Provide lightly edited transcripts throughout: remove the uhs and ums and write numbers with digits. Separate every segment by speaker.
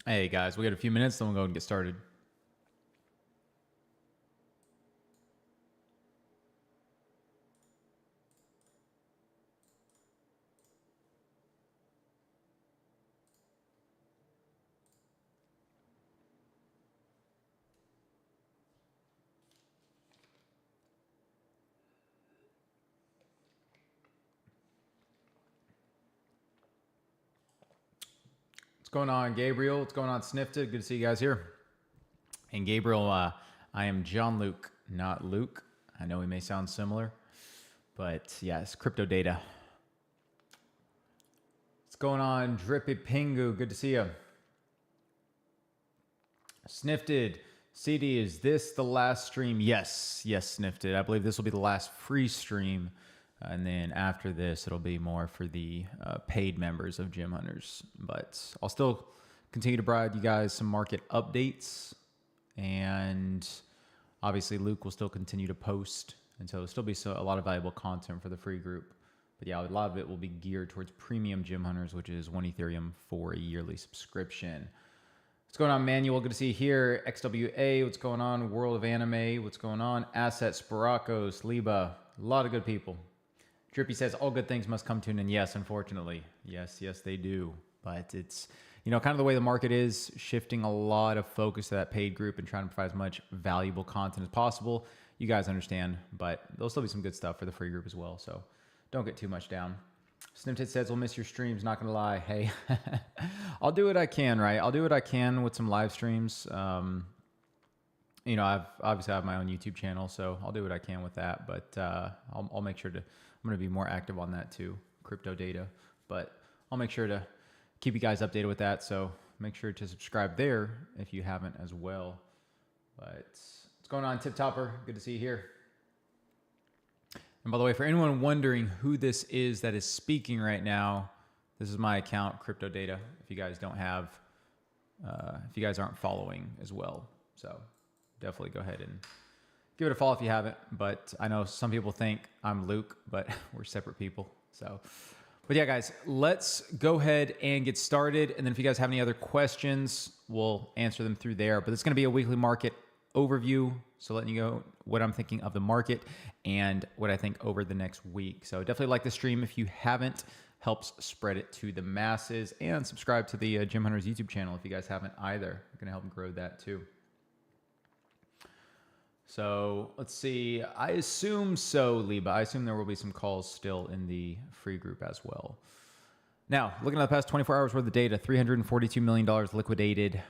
Speaker 1: Hey guys, we got a few minutes, then we'll go and get started. What's going on, Gabriel? What's going on, Snifted? Good to see you guys here. And Gabriel, I am John Luke, not Luke. I know we may sound similar, but yes, CryptoData. What's going on, Drippy Pingu? Good to see you. Snifted, CD, is this the last stream? Yes, Snifted. I believe this will be the last free stream. And then after this, it'll be more for the paid members of Gym Hunters. But I'll still continue to provide you guys some market updates. And obviously, Luke will still continue to post. And so it'll still be a lot of valuable content for the free group. But yeah, a lot of it will be geared towards premium Gym Hunters, which is 1 Ethereum for a yearly subscription. What's going on, Manuel? Good to see you here. XWA, what's going on? World of Anime, what's going on? Asset, Sparakos, Liba, a lot of good people. Drippy says, all good things must come to an end. Yes, unfortunately. Yes, they do. But it's, kind of the way the market is, shifting a lot of focus to that paid group and trying to provide as much valuable content as possible. You guys understand, but there'll still be some good stuff for the free group as well. So don't get too much down. Snimtit says, we'll miss your streams. Not going to lie. Hey, I'll do what I can, right? I'll do what I can with some live streams. I've obviously have my own YouTube channel, so I'll do what I can with that. But I'll make sure to, I'm going to be more active on that too, CryptoData. But I'll make sure to keep you guys updated with that. So make sure to subscribe there if you haven't as well. But what's going on, Tip Topper? Good to see you here. And by the way, for anyone wondering who this is that is speaking right now, this is my account, CryptoData. If you guys don't have, if you guys aren't following as well. So definitely go ahead and give it a follow if you haven't. But I know some people think I'm Luke, but we're separate people. So, but yeah, guys, let's go ahead and get started. And then if you guys have any other questions, we'll answer them through there. But it's going to be a weekly market overview. So letting you know what I'm thinking of the market and what I think over the next week. So definitely like the stream if you haven't. Helps spread it to the masses, and subscribe to the Gym Hunters YouTube channel if you guys haven't either. I'm going to help grow that too. So let's see. I assume so, Liba. I assume there will be some calls still in the free group as well. Now, looking at the past 24 hours worth of data, $342 million liquidated.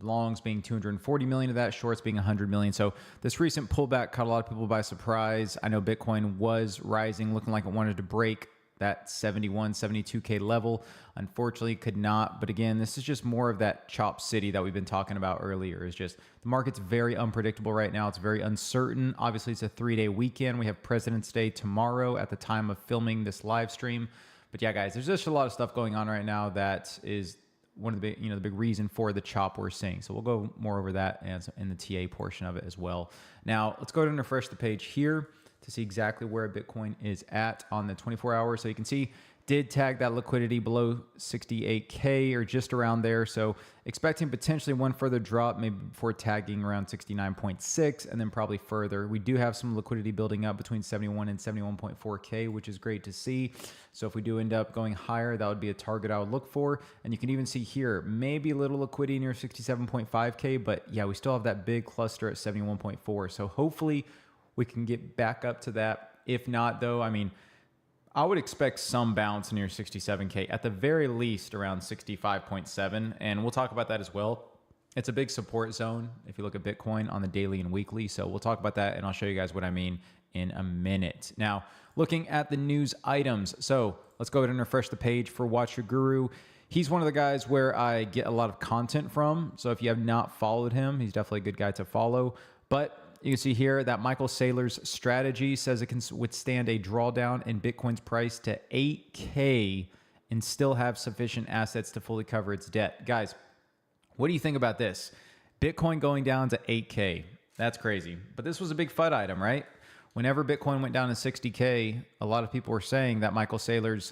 Speaker 1: Longs being 240 million of that, shorts being 100 million. So this recent pullback caught a lot of people by surprise. I know Bitcoin was rising, looking like it wanted to break that 71, 72K level. Unfortunately, could not. But again, this is just more of that chop city that we've been talking about earlier. Is just the market's very unpredictable right now. It's very uncertain. Obviously, it's a 3-day weekend. We have President's Day tomorrow at the time of filming this live stream. But yeah, guys, there's just a lot of stuff going on right now that is one of the big, the big reason for the chop we're seeing. So we'll go more over that in the TA portion of it as well. Now, let's go ahead and refresh the page here to see exactly where Bitcoin is at on the 24 hours. So you can see, did tag that liquidity below 68K or just around there. So expecting potentially one further drop, maybe before tagging around 69.6 and then probably further. We do have some liquidity building up between 71 and 71.4K, which is great to see. So if we do end up going higher, that would be a target I would look for. And you can even see here, maybe a little liquidity near 67.5K, but yeah, we still have that big cluster at 71.4. So hopefully we can get back up to that. If not though, I mean, I would expect some bounce near 67K, at the very least around 65.7. And we'll talk about that as well. It's a big support zone if you look at Bitcoin on the daily and weekly. So we'll talk about that and I'll show you guys what I mean in a minute. Now, looking at the news items. So let's go ahead and refresh the page for Watch Your Guru. He's one of the guys where I get a lot of content from. So if you have not followed him, he's definitely a good guy to follow. But you can see here that Michael Saylor's strategy says it can withstand a drawdown in Bitcoin's price to 8K and still have sufficient assets to fully cover its debt. Guys, what do you think about this? Bitcoin going down to 8K. That's crazy. But this was a big FUD item, right? Whenever Bitcoin went down to 60K, a lot of people were saying that Michael Saylor's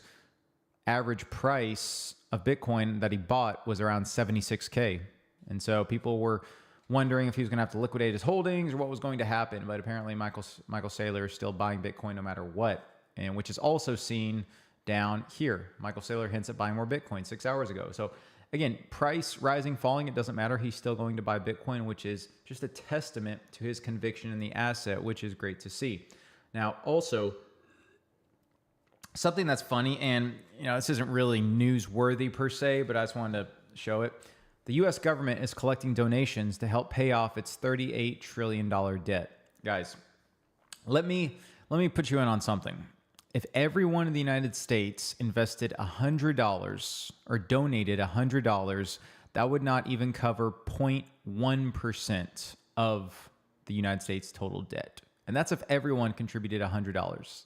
Speaker 1: average price of Bitcoin that he bought was around 76K. And so people were wondering if he was going to have to liquidate his holdings or what was going to happen. But apparently Michael Saylor is still buying Bitcoin no matter what, and which is also seen down here. Michael Saylor hints at buying more Bitcoin 6 hours ago. So again, price rising, falling, it doesn't matter. He's still going to buy Bitcoin, which is just a testament to his conviction in the asset, which is great to see. Now, also, something that's funny, and this isn't really newsworthy per se, but I just wanted to show it. The U.S. government is collecting donations to help pay off its $38 trillion debt. Guys, let me put you in on something. If everyone in the United States invested $100 or donated $100, that would not even cover 0.1% of the United States total debt. And that's if everyone contributed $100.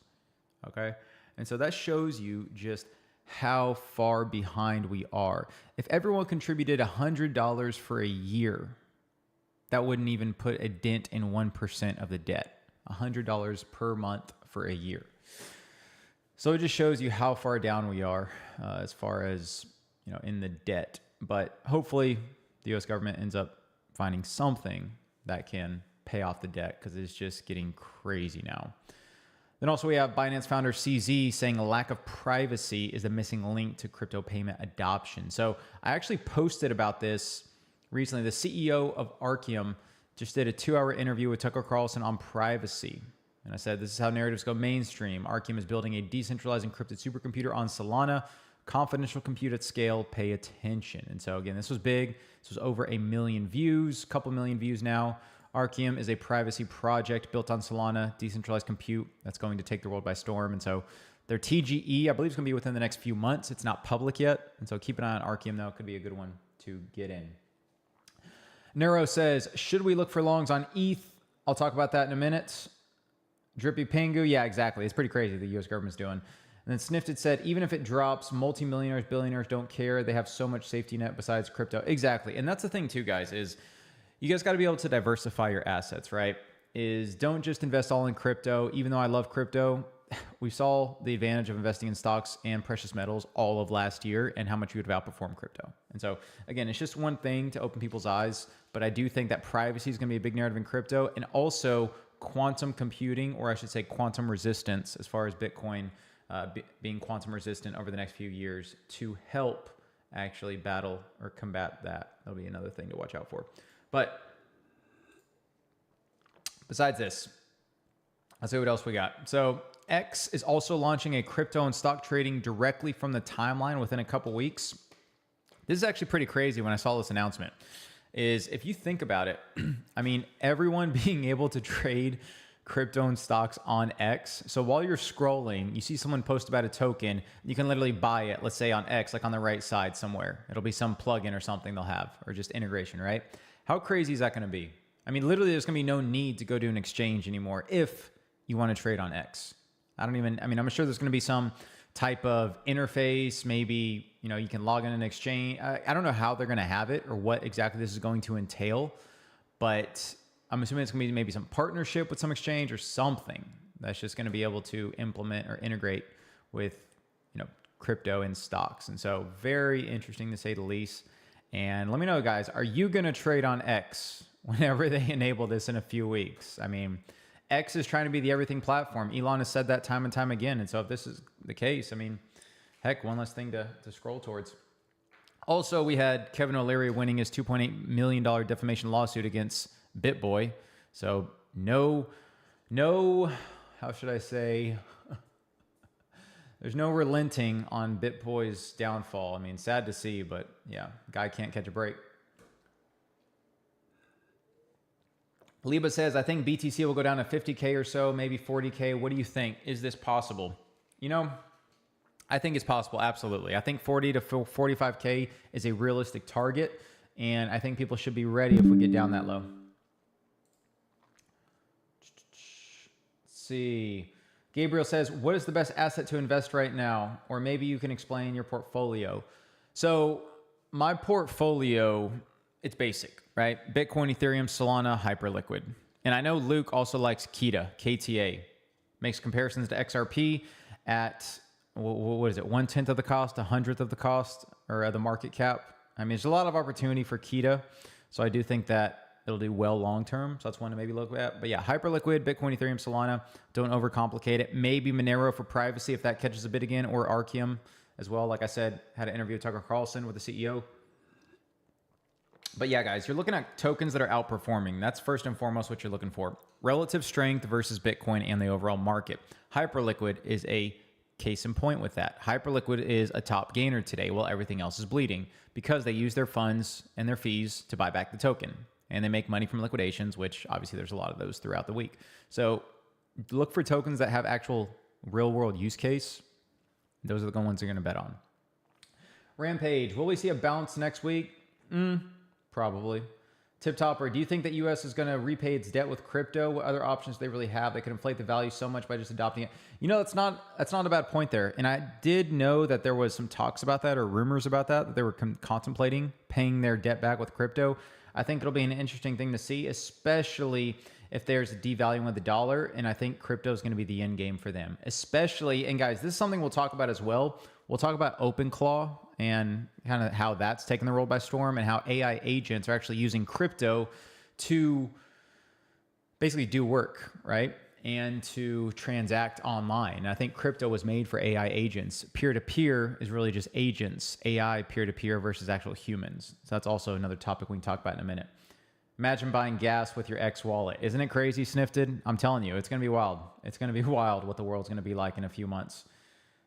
Speaker 1: Okay? And so that shows you just how far behind we are. If everyone contributed $100 for a year, that wouldn't even put a dent in 1% of the debt. $100 per month for a year. So it just shows you how far down we are as far as, in the debt. But hopefully the U.S. government ends up finding something that can pay off the debt, because it's just getting crazy now. Then also we have Binance founder CZ saying a lack of privacy is the missing link to crypto payment adoption. So I actually posted about this recently. The CEO of Arcium just did a 2-hour interview with Tucker Carlson on privacy. And I said, this is how narratives go mainstream. Arcium is building a decentralized encrypted supercomputer on Solana. Confidential compute at scale. Pay attention. And so again, this was big. This was over 1 million views, couple million views now. Arcium is a privacy project built on Solana, decentralized compute that's going to take the world by storm. And so their TGE, I believe, is going to be within the next few months. It's not public yet. And so keep an eye on Arcium, though. It could be a good one to get in. Neuro says, should we look for longs on ETH? I'll talk about that in a minute. Drippy Pingu, yeah, exactly. It's pretty crazy the U.S. government's doing. And then Snifted said, even if it drops, multimillionaires, billionaires don't care. They have so much safety net besides crypto. Exactly. And that's the thing too, guys, is you guys got to be able to diversify your assets, right? Is don't just invest all in crypto. Even though I love crypto, we saw the advantage of investing in stocks and precious metals all of last year and how much you would have outperformed crypto. And so again, it's just one thing to open people's eyes, but I do think that privacy is going to be a big narrative in crypto, and also quantum computing, or I should say quantum resistance, as far as Bitcoin being quantum resistant over the next few years to help actually battle or combat that. That'll be another thing to watch out for. But besides this, let's see what else we got. So X is also launching a crypto and stock trading directly from the timeline within a couple weeks. This is actually pretty crazy when I saw this announcement. Is if you think about it, I mean, everyone being able to trade crypto and stocks on X. So while you're scrolling, you see someone post about a token, you can literally buy it, let's say on X, like on the right side somewhere. It'll be some plugin or something they'll have, or just integration, right? How crazy is that going to be? I mean, literally there's going to be no need to go to an exchange anymore if you want to trade on X. I'm sure there's going to be some type of interface. Maybe, you can log in an exchange. I don't know how they're going to have it or what exactly this is going to entail, but I'm assuming it's going to be maybe some partnership with some exchange or something that's just going to be able to implement or integrate with, crypto and stocks. And so very interesting to say the least. And let me know, guys, are you going to trade on X whenever they enable this in a few weeks? I mean, X is trying to be the everything platform. Elon has said that time and time again. And so if this is the case, I mean, heck, one less thing to scroll towards. Also, we had Kevin O'Leary winning his $2.8 million defamation lawsuit against BitBoy. So no, how should I say? There's no relenting on BitBoy's downfall. I mean, sad to see, but yeah, guy can't catch a break. Liba says, I think BTC will go down to 50K or so, maybe 40K. What do you think? Is this possible? I think it's possible, absolutely. I think 40 to 45K is a realistic target, and I think people should be ready if we get down that low. Let's see. Gabriel says, what is the best asset to invest right now? Or maybe you can explain your portfolio. So my portfolio, it's basic, right? Bitcoin, Ethereum, Solana, Hyperliquid. And I know Luke also likes KETA, KTA. Makes comparisons to XRP at what is it? 1/10 of the cost, 100th of the cost, or the market cap. I mean, there's a lot of opportunity for Kita. So I do think that it'll do well long-term. So that's one to maybe look at. But yeah, Hyperliquid, Bitcoin, Ethereum, Solana. Don't overcomplicate it. Maybe Monero for privacy if that catches a bid again, or Arceum as well. Like I said, had an interview with Tucker Carlson with the CEO. But yeah, guys, you're looking at tokens that are outperforming. That's first and foremost what you're looking for. Relative strength versus Bitcoin and the overall market. Hyperliquid is a case in point with that. Hyperliquid is a top gainer today while everything else is bleeding because they use their funds and their fees to buy back the token. And they make money from liquidations, which obviously there's a lot of those throughout the week. So look for tokens that have actual real world use case. Those are the ones you're going to bet on. Rampage, will we see a bounce next week? Probably. Tip Topper, do you think that U.S. is going to repay its debt with crypto? What other options do they really have? They could inflate the value so much by just adopting it. You know, that's not a bad point there. And I did know that there was some talks about that or rumors about that they were contemplating paying their debt back with crypto. I think it'll be an interesting thing to see, especially if there's a devaluing of the dollar. And I think crypto is going to be the end game for them, especially. And guys, this is something we'll talk about as well. We'll talk about OpenClaw and kind of how that's taken the world by storm and how AI agents are actually using crypto to basically do work, right? And to transact online. And I think crypto was made for AI agents. Peer-to-peer is really just agents, AI peer-to-peer versus actual humans. So that's also another topic we can talk about in a minute. Imagine buying gas with your X wallet. Isn't it crazy, Snifted? I'm telling you, it's going to be wild. It's going to be wild what the world's going to be like in a few months.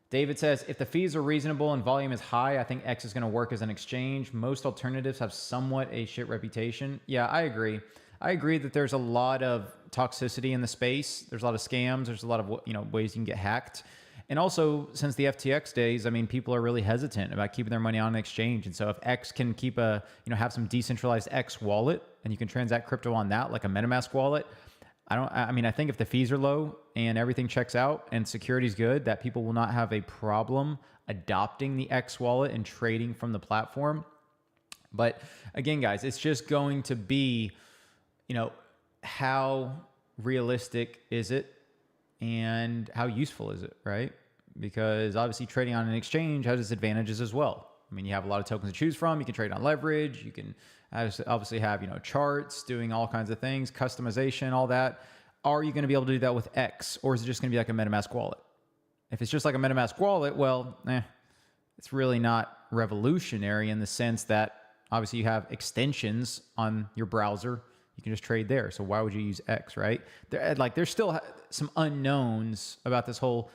Speaker 1: David says, if the fees are reasonable and volume is high, I think X is going to work as an exchange. Most alternatives have somewhat a shit reputation. Yeah, I agree. I agree that there's a lot of toxicity in the space. There's a lot of scams. There's a lot of ways you can get hacked. And also, since the FTX days, I mean, people are really hesitant about keeping their money on an exchange. And so if X can keep have some decentralized X wallet and you can transact crypto on that, like a MetaMask wallet, I think if the fees are low and everything checks out and security is good, that people will not have a problem adopting the X wallet and trading from the platform. But again, guys, it's just going to be, how realistic is it and how useful is it, right? Because obviously trading on an exchange has its advantages as well. I mean, you have a lot of tokens to choose from. You can trade on leverage. You can obviously have, charts, doing all kinds of things, customization, all that. Are you going to be able to do that with X, or is it just going to be like a MetaMask wallet? If it's just like a MetaMask wallet, well, it's really not revolutionary in the sense that obviously you have extensions on your browser. You can just trade there. So why would you use X, right? There's still some unknowns about this whole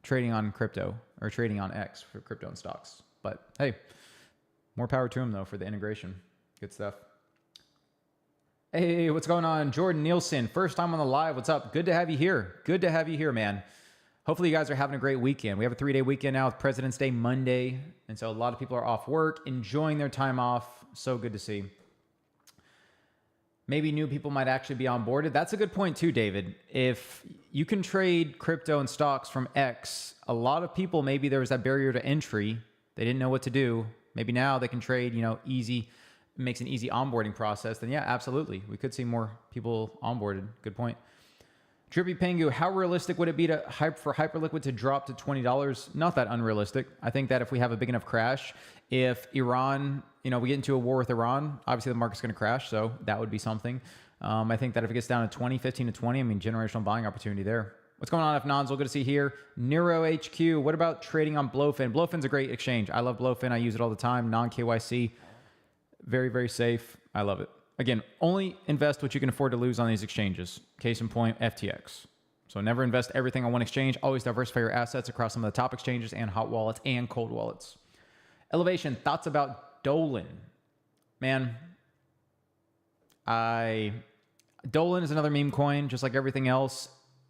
Speaker 1: trading on crypto or trading on X for crypto and stocks. But hey, more power to them though for the integration. Good stuff. Hey, what's going on? Jordan Nielsen, first time on the live. What's up? Good to have you here. Good to have you here, man. Hopefully you guys are having a great weekend. We have a 3-day weekend now with President's Day Monday. And so a lot of people are off work, enjoying their time off. So good to see. Maybe new people might actually be onboarded. That's a good point too, David. If you can trade crypto and stocks from X, a lot of people, maybe there was that barrier to entry. They didn't know what to do. Maybe now they can trade, easy, makes an easy onboarding process. Then yeah, absolutely. We could see more people onboarded. Good point. Drippy Pengu, how realistic would it be for Hyperliquid to drop to $20? Not that unrealistic. I think that if we have a big enough crash, if Iran, we get into a war with Iran, obviously the market's going to crash. So that would be something. I think that if it gets down to 15 to 20, generational buying opportunity there. What's going on, F Nonzel? Good to see you here. Nero HQ, what about trading on BloFin? BloFin's a great exchange. I love BloFin. I use it all the time. Non-KYC. Very, very safe. I love it. Again, only invest what you can afford to lose on these exchanges. Case in point, FTX. So never invest everything on one exchange. Always diversify your assets across some of the top exchanges and hot wallets and cold wallets. Elevation, thoughts about Dolan? Man, Dolan is another meme coin, just like everything else.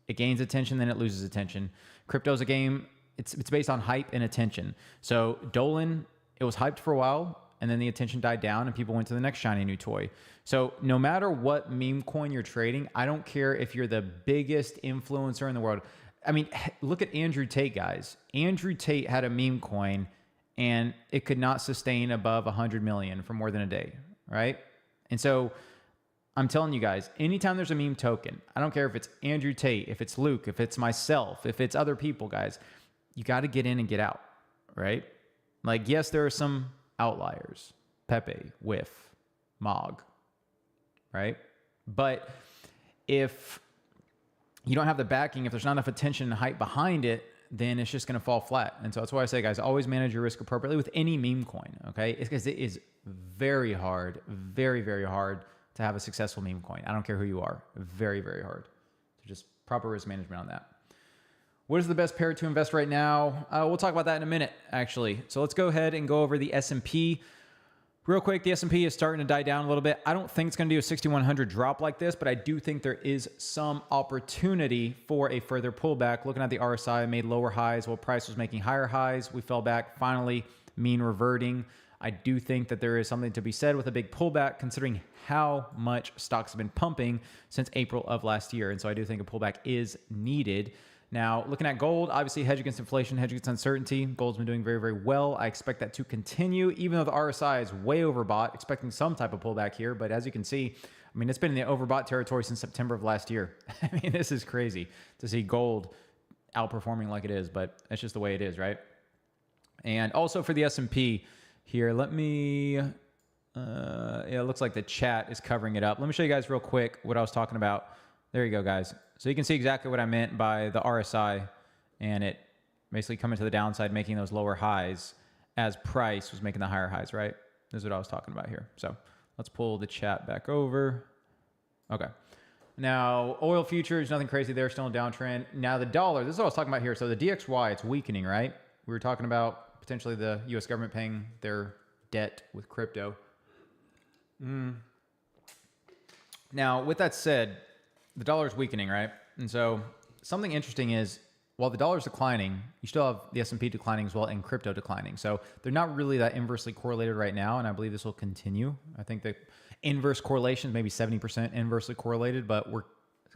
Speaker 1: It gains attention, then it loses attention. Crypto's a game. It's based on hype and attention. So Dolan, it was hyped for a while, and then the attention died down and people went to the next shiny new toy. So no matter what meme coin you're trading, I don't care if you're the biggest influencer in the world. Look at Andrew Tate, guys. Andrew Tate had a meme coin and it could not sustain above 100 million for more than a day, right? And so I'm telling you guys, anytime there's a meme token, I don't care if it's Andrew Tate, if it's Luke, if it's myself, if it's other people, guys, you got to get in and get out, right? Like, yes, there are some outliers, Pepe, Whiff, Mog, right? But if you don't have the backing, if there's not enough attention and hype behind it, then it's just going to fall flat. And so that's why I say, guys, always manage your risk appropriately with any meme coin, okay? It's because it is very hard, very, very hard to have a successful meme coin. I don't care who you are. Very, very hard. So just proper risk management on that. What is the best pair to invest right now? We'll talk about that in a minute, actually. So let's go ahead and go over the S&P. Real quick, the S&P is starting to die down a little bit. I don't think it's going to do a 6,100 drop like this, but I do think there is some opportunity for a further pullback. Looking at the RSI, made lower highs while price was making higher highs. We fell back, finally mean reverting. I do think that there is something to be said with a big pullback considering how much stocks have been pumping since April of last year. And so I do think a pullback is needed. Now, looking at gold, obviously hedge against inflation, hedge against uncertainty. Gold's been doing very, very well. I expect that to continue, even though the RSI is way overbought, expecting some type of pullback here. But as you can see, I mean, it's been in the overbought territory since September of last year. I mean, this is crazy to see gold outperforming like it is, but it's just the way it is, right? And also for the S&P here, let me, yeah, it looks like the chat is covering it up. Let me show you guys real quick what I was talking about. There you go, guys. So you can see exactly what I meant by the RSI and it basically coming to the downside, making those lower highs as price was making the higher highs, right? This is what I was talking about here. So let's pull the chat back over. Okay. Now, oil futures, nothing crazy there, still in downtrend. Now the dollar, this is what I was talking about here. So the DXY, it's weakening, right? We were talking about potentially the US government paying their debt with crypto. Now, with that said, the dollar is weakening, right? And so something interesting is while the dollar is declining, you still have the S&P declining as well and crypto declining. So they're not really that inversely correlated right now. And I believe this will continue. I think the inverse correlation is maybe 70% inversely correlated, but we're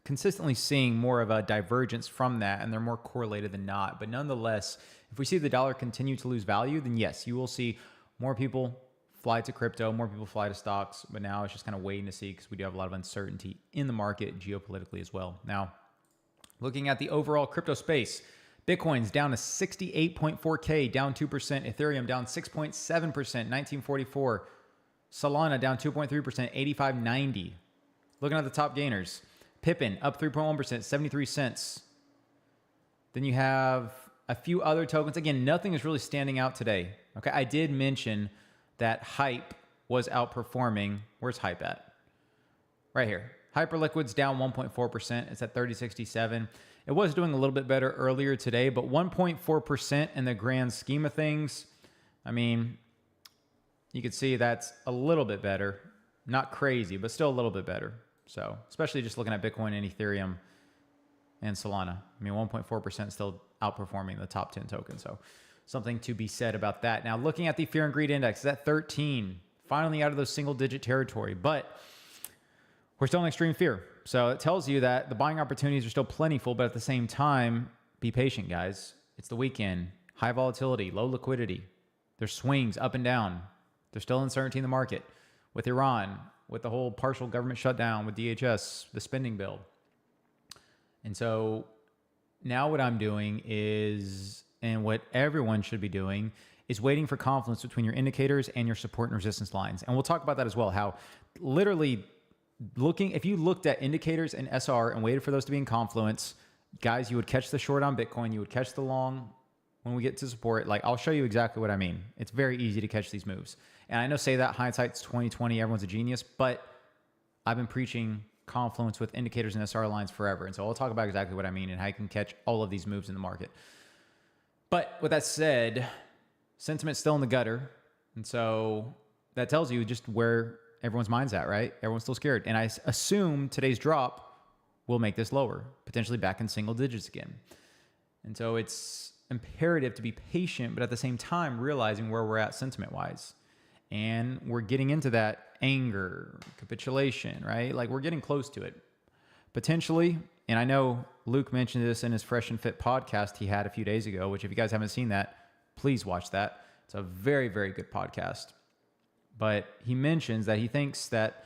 Speaker 1: consistently seeing more of a divergence from that. And they're more correlated than not. But nonetheless, if we see the dollar continue to lose value, then yes, you will see more people fly to crypto, more people fly to stocks, but now it's just kind of waiting to see because we do have a lot of uncertainty in the market geopolitically as well. Now, looking at the overall crypto space, Bitcoin's down to 68.4K, down 2%. Ethereum down 6.7%, 1944. Solana down 2.3%, 8590. Looking at the top gainers, Pippin up 3.1%, 73 cents. Then you have a few other tokens. Again, nothing is really standing out today. Okay, I did mention that Hype was outperforming. Where's Hype at? Right here. Hyperliquid's down 1.4%. It's at 3067. It was doing a little bit better earlier today, but 1.4% in the grand scheme of things, I mean, you could see that's a little bit better. Not crazy, but still a little bit better. So, especially just looking at Bitcoin and Ethereum and Solana. I mean, 1.4% still outperforming the top 10 tokens. So, something to be said about that. Now, looking at the Fear and Greed Index, it's at 13, finally out of those single-digit territory, but we're still in extreme fear. So it tells you that the buying opportunities are still plentiful, but at the same time, be patient, guys. It's the weekend, high volatility, low liquidity. There's swings up and down. There's still uncertainty in the market with Iran, with the whole partial government shutdown, with DHS, the spending bill. And so now what I'm doing is, and what everyone should be doing, is waiting for confluence between your indicators and your support and resistance lines. And we'll talk about that as well, how literally if you looked at indicators and SR and waited for those to be in confluence, guys, you would catch the short on Bitcoin, you would catch the long when we get to support. Like, I'll show you exactly what I mean. It's very easy to catch these moves. And I know say that hindsight's 2020, everyone's a genius, but I've been preaching confluence with indicators and SR lines forever. And so I'll talk about exactly what I mean and how you can catch all of these moves in the market. But with that said, sentiment's still in the gutter. And so that tells you just where everyone's mind's at, right? Everyone's still scared. And I assume today's drop will make this lower, potentially back in single digits again. And so it's imperative to be patient, but at the same time, realizing where we're at sentiment-wise. And we're getting into that anger, capitulation, right? Like, we're getting close to it. Potentially, and I know Luke mentioned this in his Fresh and Fit podcast he had a few days ago, which if you guys haven't seen that, please watch that. It's a very, very good podcast. But he mentions that he thinks that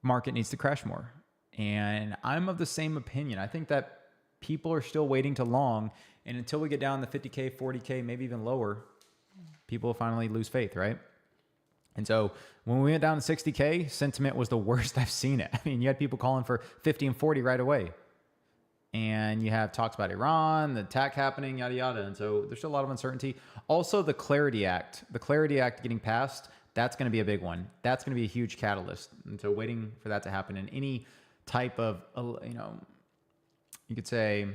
Speaker 1: market needs to crash more. And I'm of the same opinion. I think that people are still waiting to long. And until we get down to 50K, 40K, maybe even lower, people finally lose faith, right? And so when we went down to 60K, sentiment was the worst I've seen it. I mean, you had people calling for 50 and 40 right away. And you have talks about Iran, the attack happening, yada, yada. And so there's still a lot of uncertainty. Also, the Clarity Act getting passed, that's going to be a big one. That's going to be a huge catalyst. And so waiting for that to happen in any type of, you could say,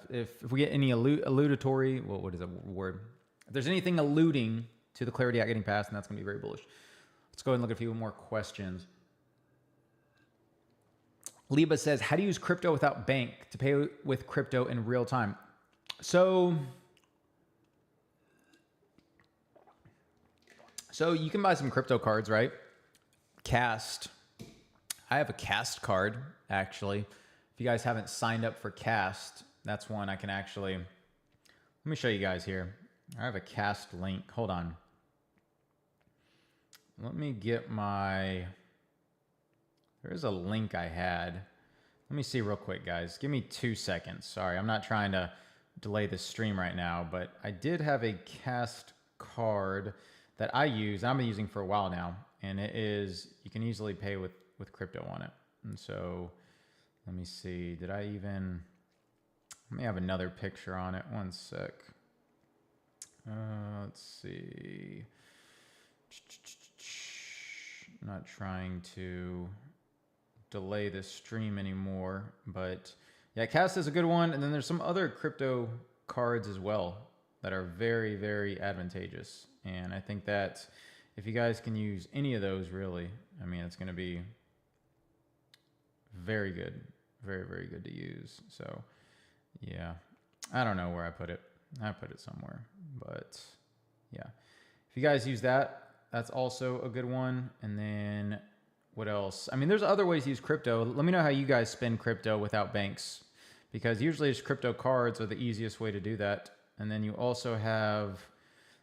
Speaker 1: if we get any alludatory, what is a word? If there's anything alluding to the Clarity Act getting passed, and that's going to be very bullish. Let's go ahead and look at a few more questions. Liba says, how do you use crypto without bank to pay with crypto in real time? So you can buy some crypto cards, right? Cast. I have a Cast card, actually. If you guys haven't signed up for Cast, that's one I can actually... Let me show you guys here. I have a Cast link. Hold on. Let me get my... There's a link I had. Let me see real quick, guys. Give me 2 seconds. Sorry, I'm not trying to delay the stream right now, but I did have a Cast card that I use. I've been using for a while now, and it is, you can easily pay with crypto on it. And so let me see. Did I even, let me have another picture on it. One sec. Let's see. I'm not trying to delay this stream anymore, but yeah, Cast is a good one. And then there's some other crypto cards as well that are very, very advantageous. And I think that if you guys can use any of those, really, I mean, it's going to be very good, very, very good to use. So yeah, I don't know where I put it. I put it somewhere, but yeah, if you guys use that, that's also a good one. And then what else? I mean, there's other ways to use crypto. Let me know how you guys spend crypto without banks, because usually just crypto cards are the easiest way to do that. And then you also have,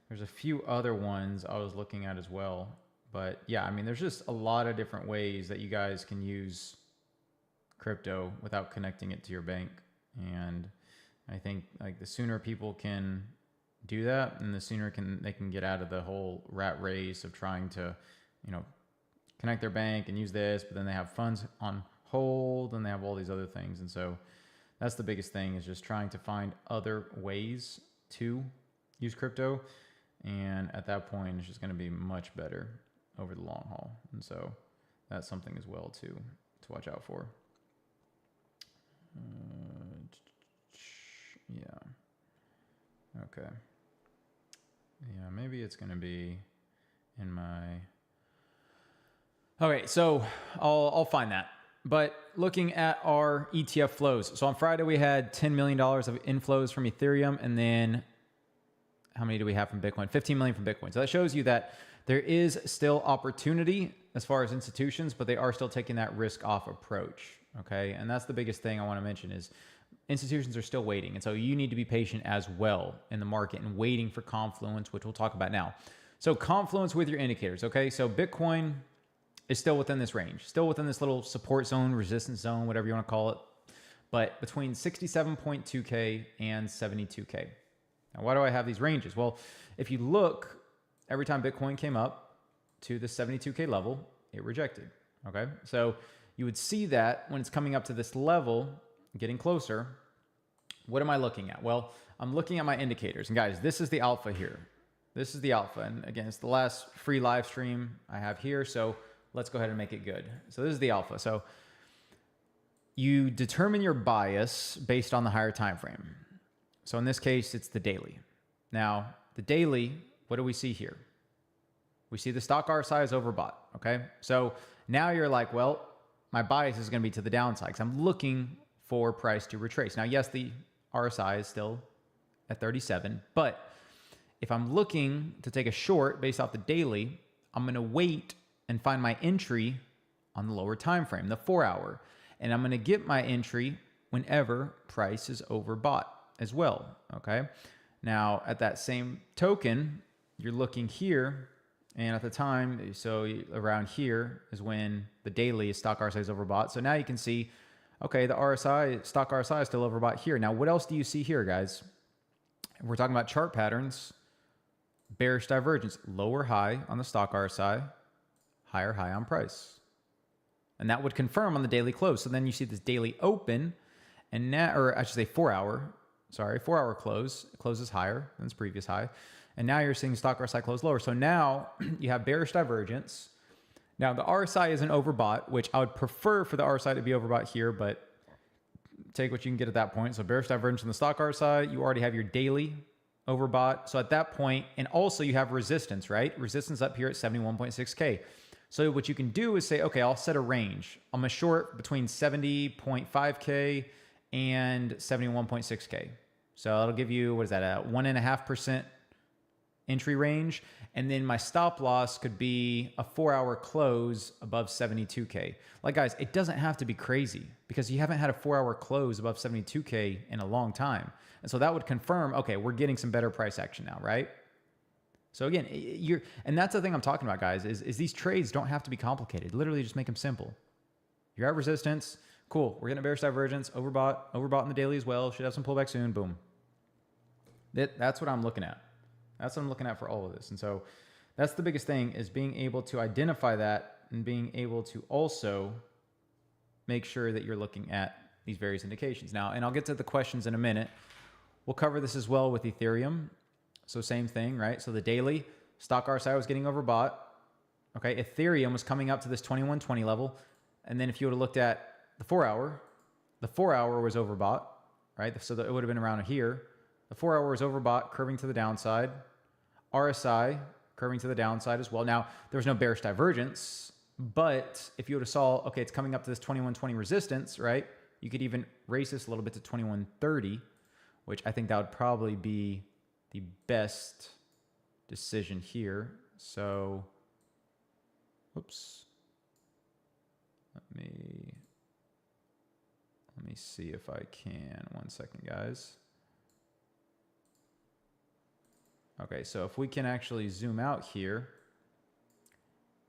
Speaker 1: there's a few other ones I was looking at as well. But yeah, I mean, there's just a lot of different ways that you guys can use crypto without connecting it to your bank. And I think like the sooner people can do that, and the sooner they can get out of the whole rat race of trying to, connect their bank and use this, but then they have funds on hold and they have all these other things. And so that's the biggest thing, is just trying to find other ways to use crypto. And at that point, it's just going to be much better over the long haul. And so that's something as well to watch out for. Yeah. Okay. Yeah, maybe it's going to be in my... Okay, so I'll find that. But looking at our ETF flows. So on Friday, we had $10 million of inflows from Ethereum. And then how many do we have from Bitcoin? 15 million from Bitcoin. So that shows you that there is still opportunity as far as institutions, but they are still taking that risk off approach. Okay. And that's the biggest thing I want to mention, is institutions are still waiting. And so you need to be patient as well in the market and waiting for confluence, which we'll talk about now. So confluence with your indicators. Okay. So Bitcoin is still within this range, still within this little support zone, resistance zone, whatever you want to call it, but between 67.2K and 72K. Now, why do I have these ranges? Well, if you look, every time Bitcoin came up to the 72K level, it rejected. Okay. So you would see that when it's coming up to this level, getting closer, what am I looking at? Well, I'm looking at my indicators. And guys, this is the alpha here. This is the alpha. And again, it's the last free live stream I have here. So let's go ahead and make it good. So this is the alpha. So you determine your bias based on the higher time frame. So in this case, it's the daily. Now, the daily, what do we see here? We see the stock RSI is overbought. Okay. So now you're like, well, my bias is going to be to the downside because I'm looking for price to retrace. Now, yes, the RSI is still at 37, but if I'm looking to take a short based off the daily, I'm going to wait and find my entry on the lower time frame, the 4 hour. And I'm going to get my entry whenever price is overbought as well. Okay. Now, at that same token, you're looking here, and at the time, so around here is when the daily stock RSI is overbought. So now you can see Okay, the RSI, stock RSI is still overbought here. Now, what else do you see here, guys? If we're talking about chart patterns, bearish divergence, lower high on the stock RSI, higher high on price. And that would confirm on the daily close. So then you see this daily open, and now, or I should say 4-hour close. It closes higher than its previous high. And now you're seeing stock RSI close lower. So now you have bearish divergence. Now the RSI isn't overbought, which I would prefer for the RSI to be overbought here, but take what you can get at that point. So bearish divergence in the stock RSI, you already have your daily overbought. So at that point, and also you have resistance, right? Resistance up here at 71.6K. So what you can do is say, okay, I'll set a range. I'm a short between 70.5K and 71.6K. So that'll give you, what is that, a 1.5% entry range. And then my stop loss could be a 4-hour close above 72K. Like guys, it doesn't have to be crazy because you haven't had a 4-hour close above 72K in a long time. And so that would confirm, okay, we're getting some better price action now, right? So again, and that's the thing I'm talking about, guys, is these trades don't have to be complicated. Literally just make them simple. You're at resistance. Cool. We're getting a bearish divergence. Overbought in the daily as well. Should have some pullback soon. Boom. That's what I'm looking at. That's what I'm looking at for all of this. And so that's the biggest thing, is being able to identify that and being able to also make sure that you're looking at these various indications. Now, and I'll get to the questions in a minute. We'll cover this as well with Ethereum. So same thing, right? So the daily stock RSI was getting overbought. Okay, Ethereum was coming up to this 2120 level. And then if you would have looked at the 4-hour, the 4-hour was overbought, right? So it would have been around here. The 4-hour was overbought, curving to the downside. RSI curving to the downside as well. Now, there was no bearish divergence, but if you would have saw, okay, it's coming up to this 2120 resistance, right? You could even raise this a little bit to 2130, which I think that would probably be the best decision here. So, oops. Let me see if I can. 1 second, guys. Okay, so if we can actually zoom out here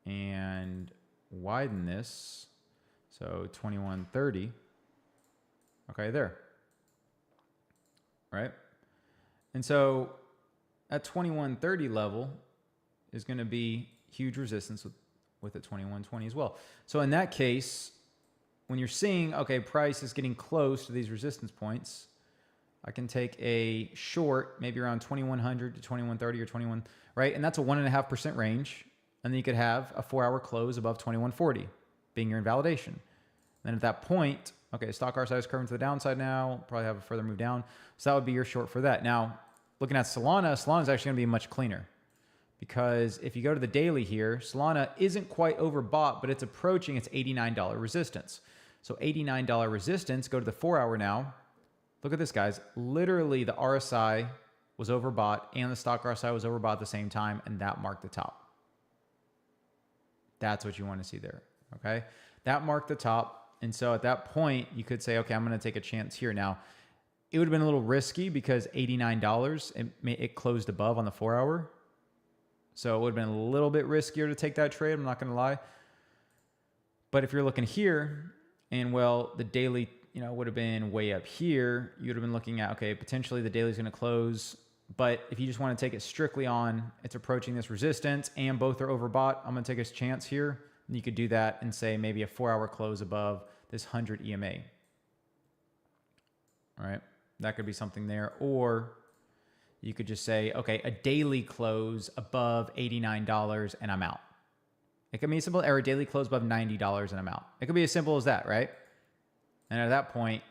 Speaker 1: and widen this, so 2130, okay, there, right? And so at 2130 level is going to be huge resistance with the 2120 as well. So in that case, when you're seeing, okay, price is getting close to these resistance points, I can take a short, maybe around 2100 to 2130 or 21, right? And that's a 1.5% range. And then you could have a 4-hour close above 2140 being your invalidation. Then at that point, okay, stock RSI is curving to the downside now, probably have a further move down. So that would be your short for that. Now, looking at Solana is actually going to be much cleaner, because if you go to the daily here, Solana isn't quite overbought, but it's approaching its $89 resistance. So $89 resistance, go to the 4-hour now. Look at this, guys. Literally, the RSI was overbought and the stock RSI was overbought at the same time, and that marked the top. That's what you want to see there, okay? That marked the top, and so at that point, you could say, okay, I'm going to take a chance here. Now, it would have been a little risky because $89, it closed above on the 4-hour, so it would have been a little bit riskier to take that trade, I'm not going to lie. But if you're looking here, and well, the daily, you know, would have been way up here, you would have been looking at, okay, potentially the daily is going to close. But if you just want to take it strictly on, it's approaching this resistance and both are overbought, I'm going to take a chance here. And you could do that and say maybe a 4-hour close above this 100 EMA. All right. That could be something there. Or you could just say, okay, a daily close above $89 and I'm out. It could be simple, or a daily close above $90 and I'm out. It could be as simple as that, right? And at that point,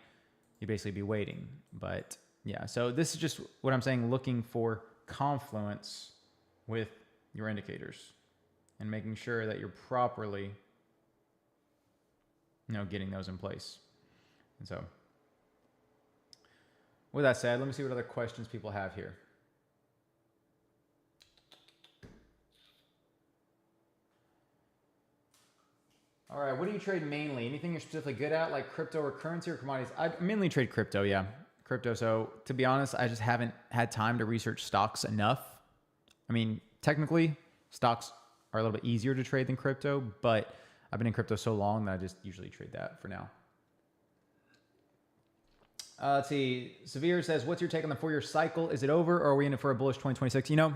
Speaker 1: you basically be waiting. But yeah, so this is just what I'm saying, looking for confluence with your indicators and making sure that you're properly, you know, getting those in place. And so with that said, let me see what other questions people have here. All right, what do you trade mainly? Anything you're specifically good at, like crypto or currency or commodities? I mainly trade crypto, yeah. Crypto. So to be honest, I just haven't had time to research stocks enough. I mean, technically, stocks are a little bit easier to trade than crypto, but I've been in crypto so long that I just usually trade that for now. Let's see. Severe says, what's your take on the 4-year cycle? Is it over, or are we in it for a bullish 2026? You know,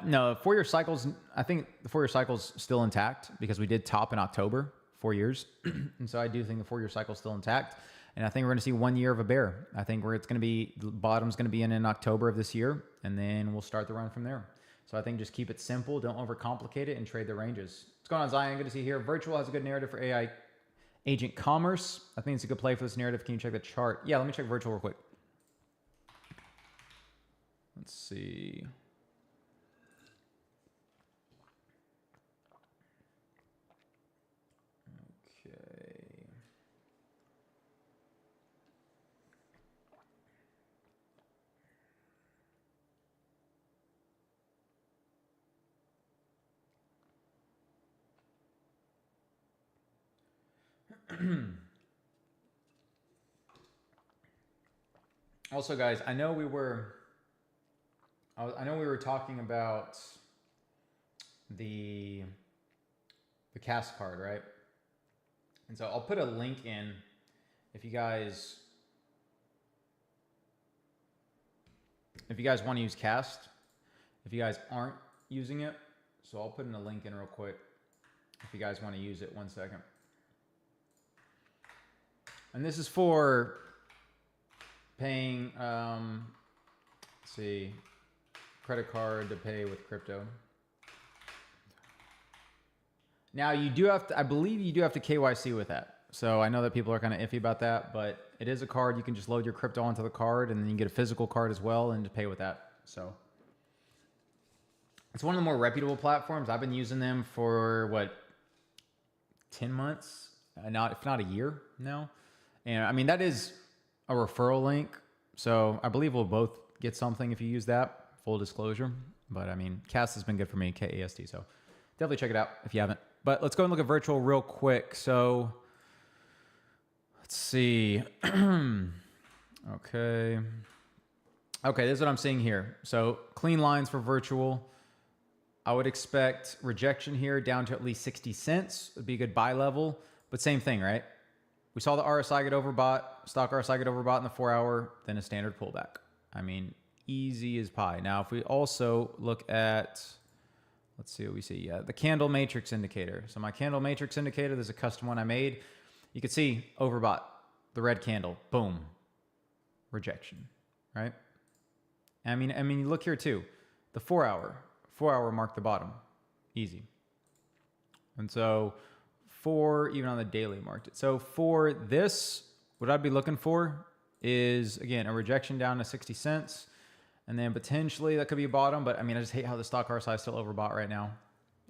Speaker 1: no, 4-year cycles, I think the 4-year cycle's still intact because we did top in October, 4 years. And so I do think the 4-year cycle's still intact. And I think we're going to see 1 year of a bear. I think where it's going to be, the bottom's going to be in October of this year, and then we'll start the run from there. So I think just keep it simple, don't overcomplicate it, and trade the ranges. What's going on, Zion? Good to see you here. Virtual has a good narrative for AI agent commerce. I think it's a good play for this narrative. Can you check the chart? Yeah, let me check Virtual real quick. Let's see. Okay. Also, guys, I know we were talking about the cast card, right? And so I'll put a link in if you guys want to use cast, if you guys aren't using it. So I'll put in a link in real quick if you guys want to use it. 1 second. And this is for paying, let's see, credit card to pay with crypto. Now you do have to, I believe you do have to KYC with that. So I know that people are kind of iffy about that, but it is a card. You can just load your crypto onto the card, and then you get a physical card as well and to pay with that. So it's one of the more reputable platforms. I've been using them for what, 10 months, if not a year now. And I mean, that is a referral link. So I believe we'll both get something if you use that, full disclosure. But I mean, Cast has been good for me, KAST. So definitely check it out if you haven't. But let's go and look at Virtual real quick. So let's see. Okay. Okay, this is what I'm seeing here. So clean lines for Virtual. I would expect rejection here down to at least 60 cents. Would be a good buy level. But same thing, right? We saw the RSI get overbought, stock RSI get overbought in the 4-hour, then a standard pullback. I mean, easy as pie. Now, if we also look at, let's see what we see. Yeah, the candle matrix indicator. So my candle matrix indicator, there's a custom one I made. You can see overbought, the red candle, boom, rejection, right? I mean, you look here too. The 4-hour marked the bottom, easy. And so even on the daily marked it. So for this, what I'd be looking for is, again, a rejection down to 60 cents. And then potentially that could be a bottom. But I mean, I just hate how the stock RSI is still overbought right now.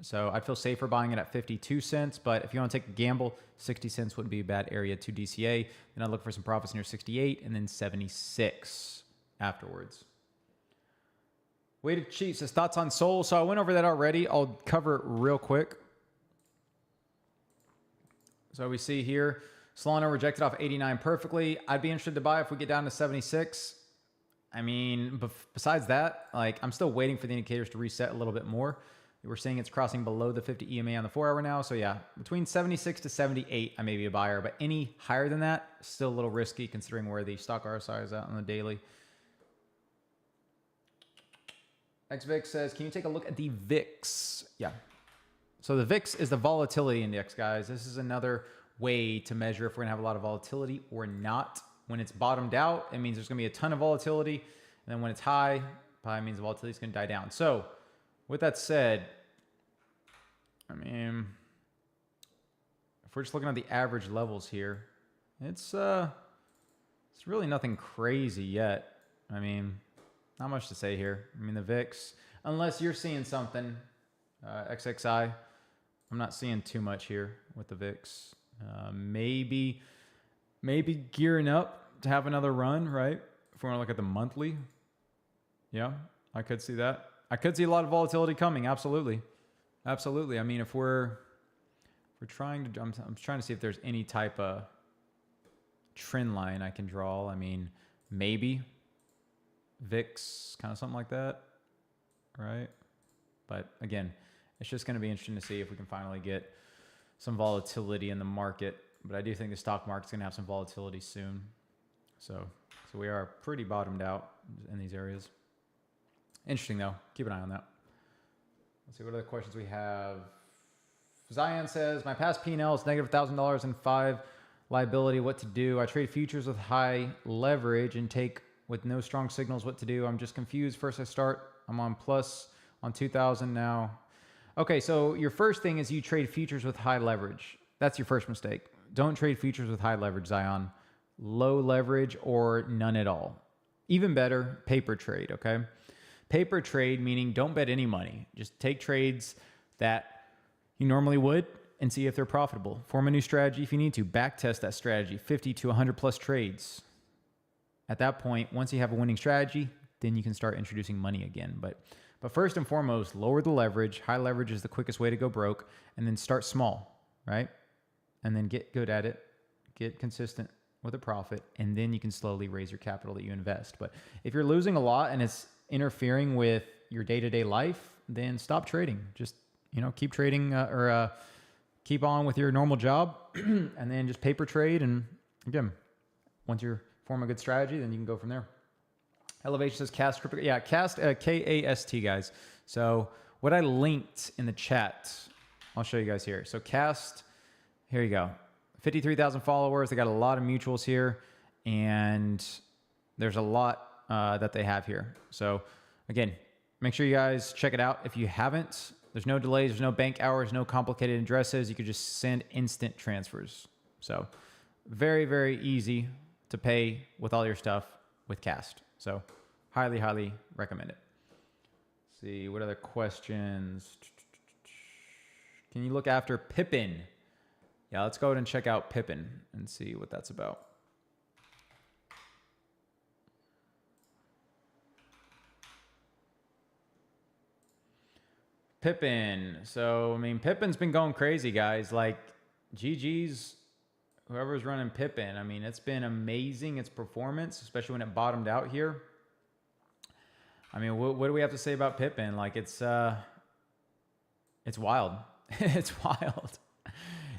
Speaker 1: So I'd feel safer buying it at 52 cents. But if you want to take a gamble, 60 cents wouldn't be a bad area to DCA. Then I'd look for some profits near 68 and then 76 afterwards. Weighted cheat says thoughts on Sol. So I went over that already. I'll cover it real quick. So we see here, Solana rejected off 89 perfectly. I'd be interested to buy if we get down to 76. I mean, besides that, like, I'm still waiting for the indicators to reset a little bit more. We're seeing it's crossing below the 50 EMA on the 4-hour now. So yeah, between 76 to 78, I may be a buyer, but any higher than that, still a little risky considering where the stock RSI is at on the daily. XVIX says, can you take a look at the VIX? Yeah. So the VIX is the volatility index, guys. This is another way to measure if we're gonna have a lot of volatility or not. When it's bottomed out, it means there's gonna be a ton of volatility. And then when it's high, probably means the volatility is gonna die down. So with that said, I mean, if we're just looking at the average levels here, it's really nothing crazy yet. I mean, not much to say here. I mean, the VIX, unless you're seeing something, XXI, I'm not seeing too much here with the VIX. Maybe gearing up to have another run, right? If we want to look at the monthly, yeah, I could see that. I could see a lot of volatility coming. Absolutely, absolutely. I mean, if we're trying to, I'm trying to see if there's any type of trend line I can draw. I mean, maybe VIX, kind of something like that, right? But again, it's just going to be interesting to see if we can finally get some volatility in the market, but I do think the stock market's going to have some volatility soon. So we are pretty bottomed out in these areas. Interesting though. Keep an eye on that. Let's see what other questions we have. Zion says, my past P&L is negative $1,000 and 5 liability. What to do? I trade futures with high leverage and take with no strong signals. What to do? I'm just confused. First I start, I'm on plus on 2,000 now. Okay, so your first thing is you trade futures with high leverage. That's your first mistake. Don't trade futures with high leverage, Zion. Low leverage or none at all. Even better, paper trade, okay? Paper trade meaning don't bet any money. Just take trades that you normally would and see if they're profitable. Form a new strategy if you need to. Back test that strategy, 50 to 100 plus trades. At that point, once you have a winning strategy, then you can start introducing money again. But first and foremost, lower the leverage. High leverage is the quickest way to go broke. And then start small, right? And then get good at it. Get consistent with a profit. And then you can slowly raise your capital that you invest. But if you're losing a lot and it's interfering with your day-to-day life, then stop trading. Just, keep trading or keep on with your normal job and then just paper trade. And again, once you form a good strategy, then you can go from there. Elevation says cast crypto. Yeah, cast K-A-S-T, guys. So what I linked in the chat, I'll show you guys here. So cast, here you go. 53,000 followers. They got a lot of mutuals here. And there's a lot that they have here. So again, make sure you guys check it out. If you haven't, there's no delays, there's no bank hours, no complicated addresses. You could just send instant transfers. So very, very easy to pay with all your stuff with Cast. So highly, highly recommend it. Let's see, what other questions? Can you look after Pippin? Yeah, let's go ahead and check out Pippin and see what that's about. Pippin. So, Pippin's been going crazy, guys. Like, GG's, whoever's running Pippin. It's been amazing, its performance, especially when it bottomed out here. What do we have to say about Pippin? Like, it's wild. It's wild.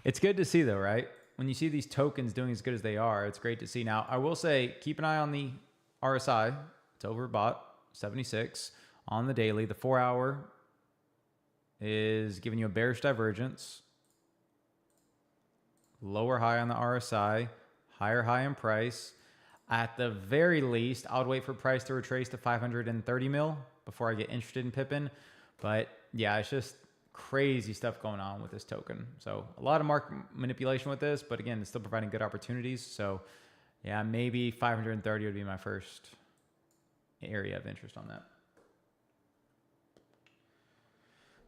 Speaker 1: It's good to see, though, right? When you see these tokens doing as good as they are, it's great to see. Now, I will say, keep an eye on the RSI. It's overbought, 76 on the daily. The 4-hour is giving you a bearish divergence. Lower high on the RSI, higher high in price. At the very least, I would wait for price to retrace to 530 mil before I get interested in Pippin. But yeah, it's just crazy stuff going on with this token. So a lot of market manipulation with this, but again, it's still providing good opportunities. So yeah, maybe 530 would be my first area of interest on that.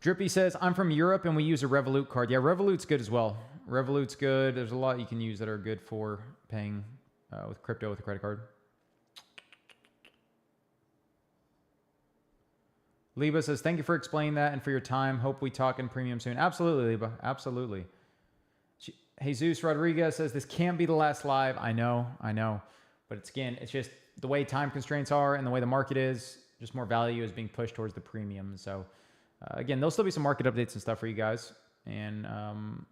Speaker 1: Drippy says, I'm from Europe and we use a Revolut card. Yeah, Revolut's good as well. Revolut's good. There's a lot you can use that are good for paying with crypto with a credit card. Liba says, thank you for explaining that and for your time. Hope we talk in premium soon. Absolutely, Liba. Absolutely. Jesus Rodriguez says, this can't be the last live. I know. But it's just the way time constraints are and the way the market is, just more value is being pushed towards the premium. So again, there'll still be some market updates and stuff for you guys. And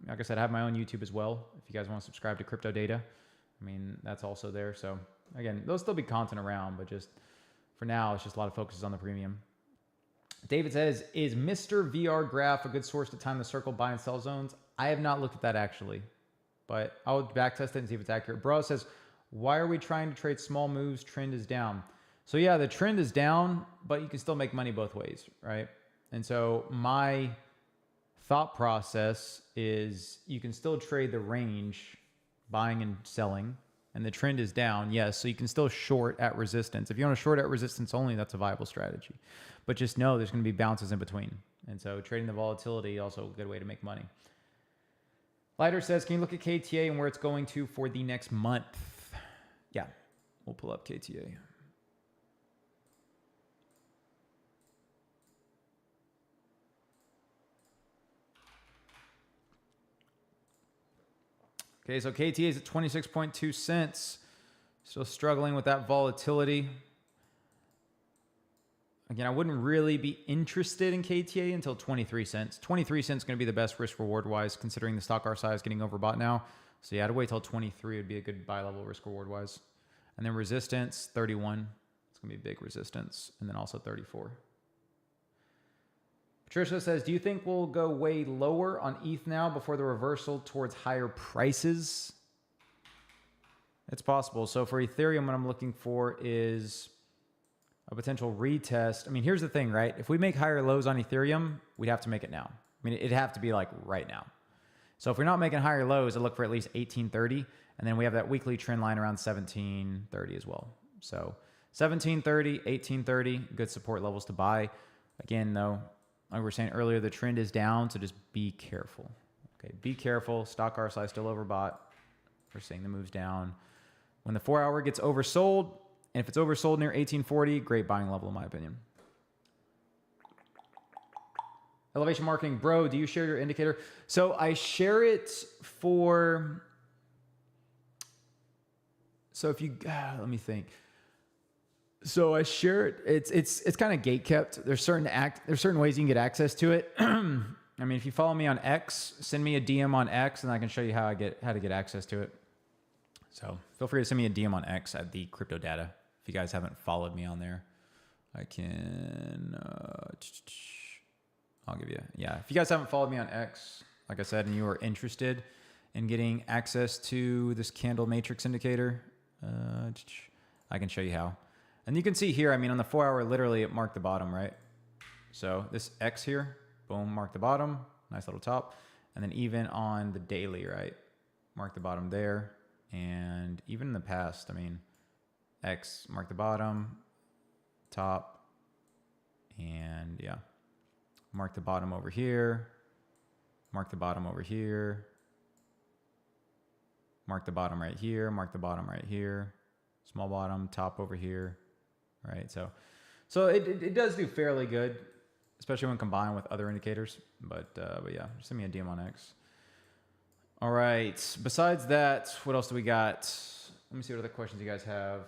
Speaker 1: like I said, I have my own YouTube as well. If you guys want to subscribe to CryptoData, that's also there. So again, there'll still be content around, but just for now, it's just a lot of focuses on the premium. David says, is Mr. VR Graph a good source to time the circle buy and sell zones? I have not looked at that actually, but I'll backtest it and see if it's accurate. Bro says, why are we trying to trade small moves? Trend is down. So yeah, the trend is down, but you can still make money both ways, right? And so my thought process is you can still trade the range, buying and selling, and the trend is down, yes, so you can still short at resistance. If you want to short at resistance only, that's a viable strategy. But just know there's going to be bounces in between. And so trading the volatility, also a good way to make money. Lighter says, can you look at KTA and where it's going to for the next month? Yeah, we'll pull up KTA. Okay, so KTA is at 26.2 cents. Still struggling with that volatility. Again, I wouldn't really be interested in KTA until 23 cents. 23 cents is going to be the best risk reward wise, considering the stock R size getting overbought now. So yeah, I'd wait till 23 would be a good buy level risk reward wise. And then resistance, 31. It's going to be big resistance. And then also 34. Patricia says, do you think we'll go way lower on ETH now before the reversal towards higher prices? It's possible. So for Ethereum, what I'm looking for is a potential retest. I mean, here's the thing, right? If we make higher lows on Ethereum, we'd have to make it now. I mean, it'd have to be like right now. So if we're not making higher lows, I'd look for at least 1830. And then we have that weekly trend line around 1730 as well. So 1730, 1830, good support levels to buy. Again, though, like we were saying earlier, the trend is down, so just be careful. Okay, be careful. Stock RSI still overbought. We're seeing the moves down. When the 4-hour gets oversold, and if it's oversold near 1840, great buying level in my opinion. Elevation marketing, bro, do you share your indicator? So I share it for, so if you, let me think. So I share it, it's kind of gate kept. There's certain ways you can get access to it. I mean, if you follow me on X, send me a DM on X and I can show you how to get access to it. So feel free to send me a DM on X at the CryptoData. If you guys haven't followed me on there, I can, I'll give you, yeah. If you guys haven't followed me on X, like I said, and you are interested in getting access to this candle matrix indicator, I can show you how. And you can see here, I mean, on the 4-hour, literally it marked the bottom, right? So this X here, boom, marked the bottom, nice little top. And then even on the daily, right? Mark the bottom there. And even in the past, I mean, X marked the bottom, top, and yeah. Mark the bottom over here, mark the bottom over here, mark the bottom right here, mark the bottom right here, small bottom, top over here, right? So it does do fairly good, especially when combined with other indicators. But yeah, send me a DM on X. All right. Besides that, what else do we got? Let me see what other questions you guys have.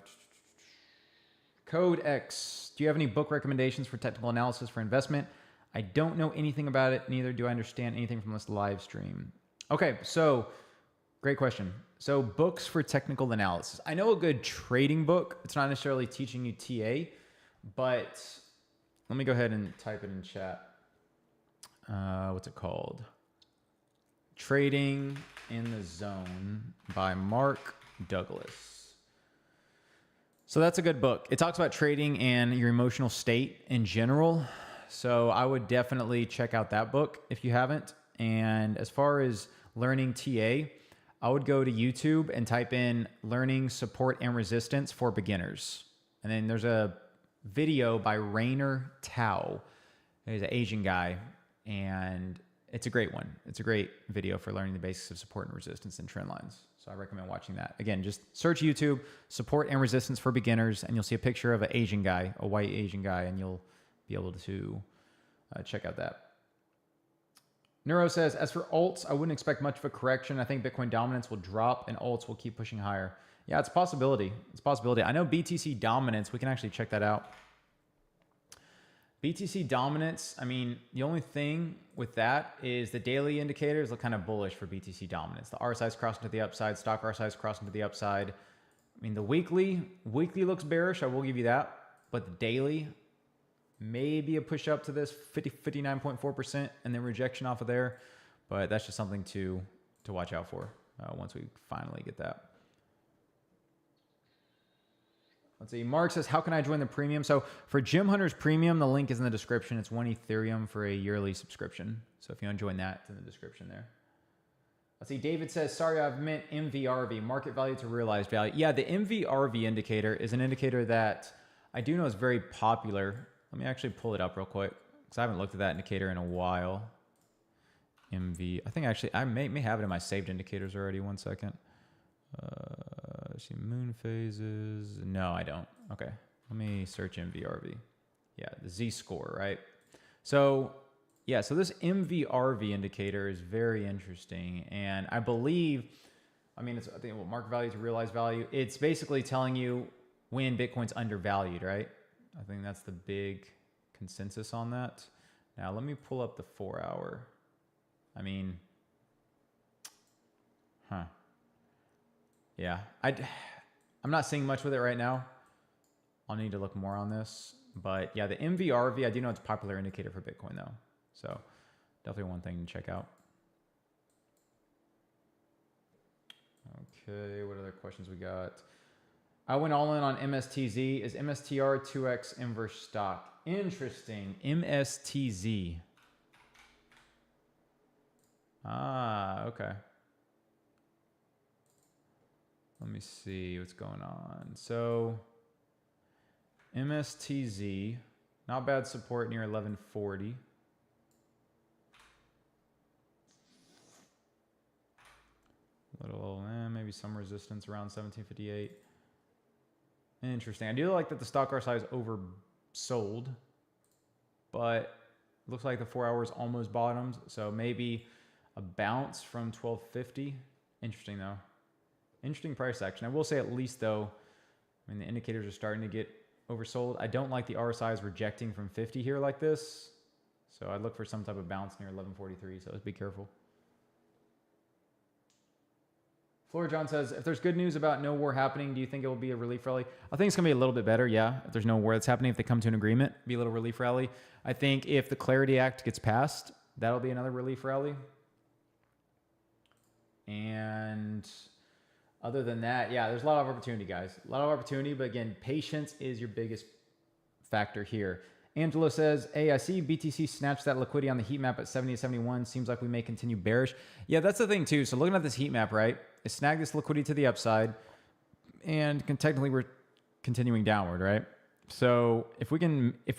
Speaker 1: Code X. Do you have any book recommendations for technical analysis for investment? I don't know anything about it. Neither do I understand anything from this live stream. Okay, so great question. So books for technical analysis. I know a good trading book. It's not necessarily teaching you TA, but let me go ahead and type it in chat. What's it called? Trading in the Zone by Mark Douglas. So that's a good book. It talks about trading and your emotional state in general. So I would definitely check out that book if you haven't. And as far as learning TA, I would go to YouTube and type in learning support and resistance for beginners. And then there's a video by Rainer Tao. He's an Asian guy, and it's a great one. It's a great video for learning the basics of support and resistance and trend lines. So I recommend watching that. Again, just search YouTube, support and resistance for beginners, and you'll see a picture of an Asian guy, a white Asian guy, and you'll be able to check out that. Neuro says, as for alts, I wouldn't expect much of a correction. I think Bitcoin dominance will drop and alts will keep pushing higher. Yeah, it's a possibility. It's a possibility. I know BTC dominance. We can actually check that out. BTC dominance, I mean, the only thing with that is the daily indicators look kind of bullish for BTC dominance. The RSI is crossing to the upside. Stock RSI is crossing to the upside. I mean, the weekly looks bearish. I will give you that. But the daily, maybe a push up to this 59.4% and then rejection off of there. But that's just something to watch out for once we finally get that. Let's see. Mark says, how can I join the premium? So for Jim Hunter's premium, the link is in the description. It's 1 Ethereum for a yearly subscription. So if you want to join that, it's in the description there. Let's see. David says, sorry, I've meant MVRV, market value to realized value. Yeah, the MVRV indicator is an indicator that I do know is very popular. Let me actually pull it up real quick because I haven't looked at that indicator in a while. MV, I think actually I may have it in my saved indicators already. 1 second. See moon phases. No, I don't. Okay. Let me search MVRV. Yeah, the Z score, right? So yeah, so this MVRV indicator is very interesting. And I believe, I mean, it's, I think, market value to realized value. It's basically telling you when Bitcoin's undervalued, right? I think that's the big consensus on that. Now let me pull up the 4 hour. I mean, yeah, I'm not seeing much with it right now. I'll need to look more on this, but yeah, the MVRV, I do know it's a popular indicator for Bitcoin though. So definitely one thing to check out. Okay, what other questions we got? I went all in on MSTZ. Is MSTR 2x inverse stock? Interesting. MSTZ. Ah, okay. Let me see what's going on. So MSTZ, not bad support near 1140. Little, maybe some resistance around 1758. Interesting. I do like that the stock RSI is oversold, but it looks like the 4 hours almost bottomed. So maybe a bounce from 1250. Interesting though. Interesting price action. I will say at least though, I mean, the indicators are starting to get oversold. I don't like the RSIs rejecting from 50 here like this. So I'd look for some type of bounce near 1143. So let's be careful. Flora John says, if there's good news about no war happening, do you think it will be a relief rally? I think it's going to be a little bit better, yeah. If there's no war that's happening, if they come to an agreement, be a little relief rally. I think if the Clarity Act gets passed, that'll be another relief rally. And other than that, yeah, there's a lot of opportunity, guys. A lot of opportunity, but again, patience is your biggest factor here. Angelo says, hey, I see BTC snatched that liquidity on the heat map at 70 to 71. Seems like we may continue bearish. Yeah, that's the thing too. So looking at this heat map, right? It snagged this liquidity to the upside and technically we're continuing downward, right? So if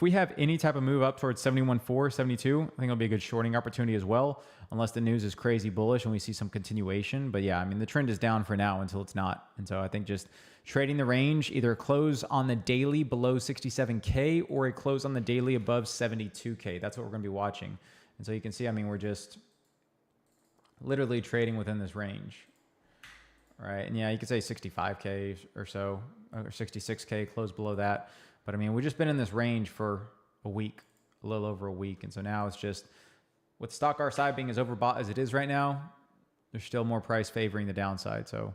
Speaker 1: we have any type of move up towards 71.4, 72, I think it'll be a good shorting opportunity as well, unless the news is crazy bullish and we see some continuation. But yeah, I mean, the trend is down for now until it's not. And so I think just trading the range, either close on the daily below 67K or a close on the daily above 72K. That's what we're going to be watching. And so you can see, I mean, we're just literally trading within this range. Right. And yeah, you could say 65K or so, or 66K, close below that. But I mean, we've just been in this range for a week, a little over a week. And so now it's just, with stock RSI being as overbought as it is right now, there's still more price favoring the downside. So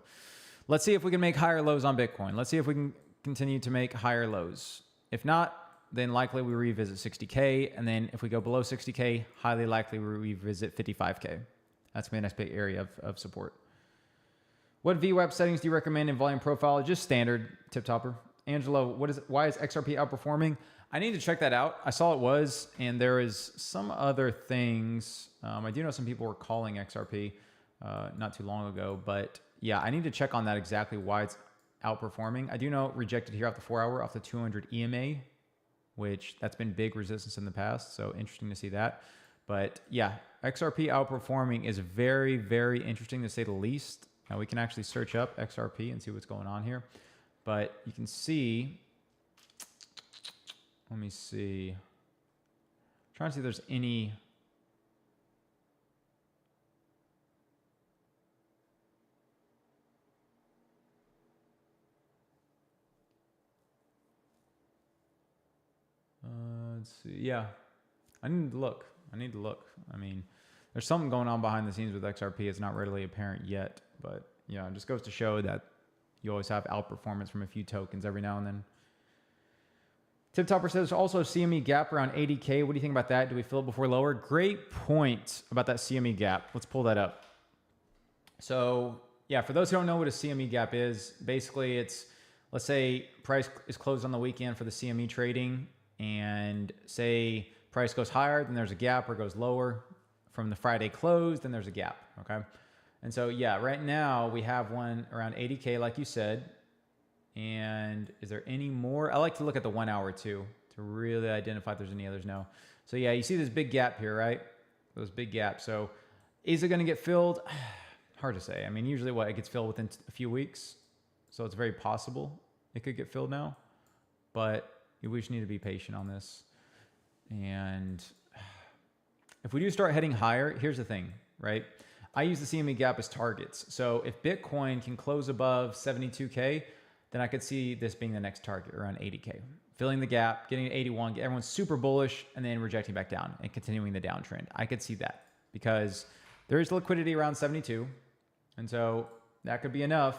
Speaker 1: let's see if we can make higher lows on Bitcoin. Let's see if we can continue to make higher lows. If not, then likely we revisit 60K. And then if we go below 60K, highly likely we revisit 55K. That's my next big area of support. What VWAP settings do you recommend in volume profile? Just standard, tip topper. Angelo, why is XRP outperforming? I need to check that out. I saw it was, and there is some other things. I do know some people were calling XRP not too long ago, but yeah, I need to check on that exactly why it's outperforming. I do know rejected here off the 4 hour, off the 200 EMA, which that's been big resistance in the past. So interesting to see that. But yeah, XRP outperforming is very, very interesting to say the least. Now we can actually search up XRP and see what's going on here. But you can see, let me see. I'm trying to see if there's any. Let's see. Yeah, I need to look. I mean, there's something going on behind the scenes with XRP. It's not readily apparent yet, but yeah, it just goes to show that you always have outperformance from a few tokens every now and then. Tip Topper says also CME gap around 80K. What do you think about that? Do we fill it before lower? Great point about that CME gap. Let's pull that up. So yeah, for those who don't know what a CME gap is, basically it's, let's say price is closed on the weekend for the CME trading, and say price goes higher, then there's a gap, or goes lower from the Friday close, then there's a gap, okay? And so yeah, right now we have one around 80K, like you said. And is there any more? I like to look at the 1 hour too, to really identify if there's any others. No. So yeah, you see this big gap here, right? Those big gaps. So is it going to get filled? Hard to say. I mean, usually it gets filled within a few weeks. So it's very possible it could get filled now, but we just need to be patient on this. And if we do start heading higher, here's the thing, right? I use the CME gap as targets. So if Bitcoin can close above 72K, then I could see this being the next target around 80K. Filling the gap, getting to 81, everyone's super bullish, and then rejecting back down and continuing the downtrend. I could see that because there is liquidity around 72. And so that could be enough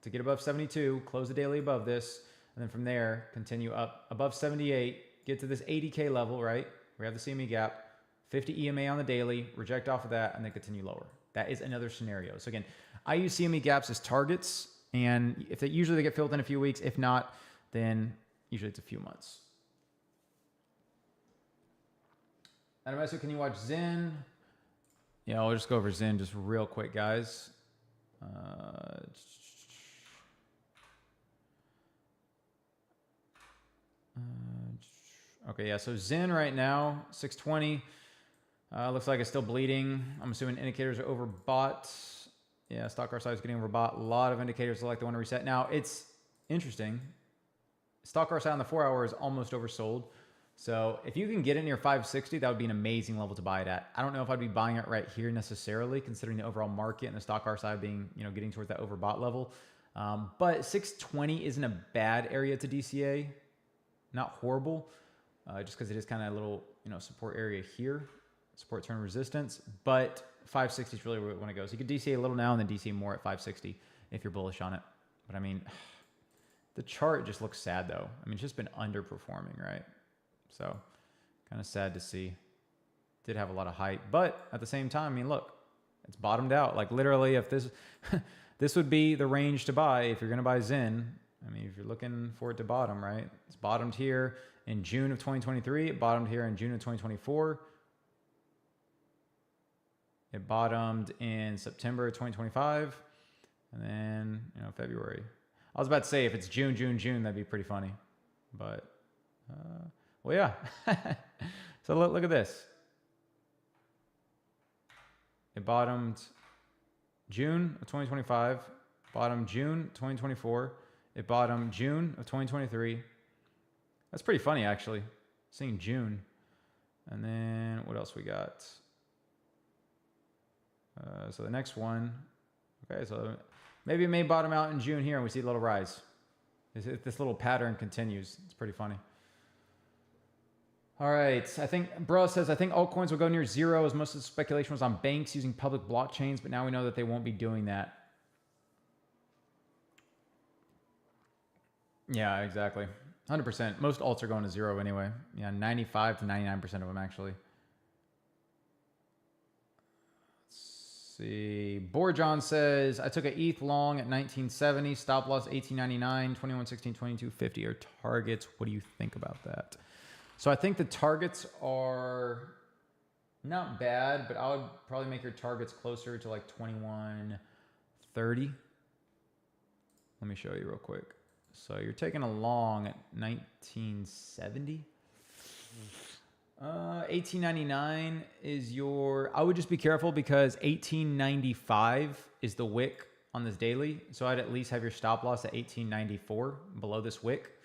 Speaker 1: to get above 72, close the daily above this, and then from there, continue up above 78, get to this 80K level, right? We have the CME gap, 50 EMA on the daily, reject off of that, and then continue lower. That is another scenario. So again, I use CME gaps as targets, and if they usually get filled in a few weeks, if not, then usually it's a few months. Adam Esso, can you watch Zen? Yeah, I'll just go over Zen just real quick, guys. Okay, yeah, so Zen right now, 620. Looks like it's still bleeding. I'm assuming indicators are overbought. Yeah, stock R size is getting overbought. A lot of indicators look like they want to reset. Now, it's interesting. Stock RSI on the 4 hour is almost oversold. So if you can get it near 560, that would be an amazing level to buy it at. I don't know if I'd be buying it right here necessarily, considering the overall market and the stock RSI being, getting towards that overbought level. But 620 isn't a bad area to DCA. Not horrible, just because it is kind of a little, support area here. Support turn resistance, but 560 is really where we want to go. So you could DCA a little now and then DCA more at 560 if you're bullish on it. But I mean, the chart just looks sad though. I mean, it's just been underperforming, right? So kind of sad to see. Did have a lot of hype, but at the same time, I mean, look, it's bottomed out. Like literally, if this, this would be the range to buy if you're going to buy Zen. I mean, if you're looking for it to bottom, right? It's bottomed here in June of 2023. It bottomed here in June of 2024. It bottomed in September 2025, and then, February. I was about to say if it's June, that'd be pretty funny. But, well, yeah. So look at this. It bottomed June of 2025, bottomed June 2024. It bottomed June of 2023. That's pretty funny, actually, seeing June. And then what else we got? So the next one, okay, so maybe it may bottom out in June here and we see a little rise. If this little pattern continues, it's pretty funny. All right, I think Bro says, I think altcoins will go near zero as most of the speculation was on banks using public blockchains, but now we know that they won't be doing that. Yeah, exactly. 100%. Most alts are going to zero anyway. Yeah, 95 to 99% of them actually. See, Borjon says, I took an ETH long at 1970, stop loss 1899, 2116, 2250 are targets. What do you think about that? So I think the targets are not bad, but I would probably make your targets closer to like 2130. Let me show you real quick. So you're taking a long at 1970. 1899 is your, I would just be careful because 1895 is the wick on this daily. So I'd at least have your stop loss at 1894 below this wick.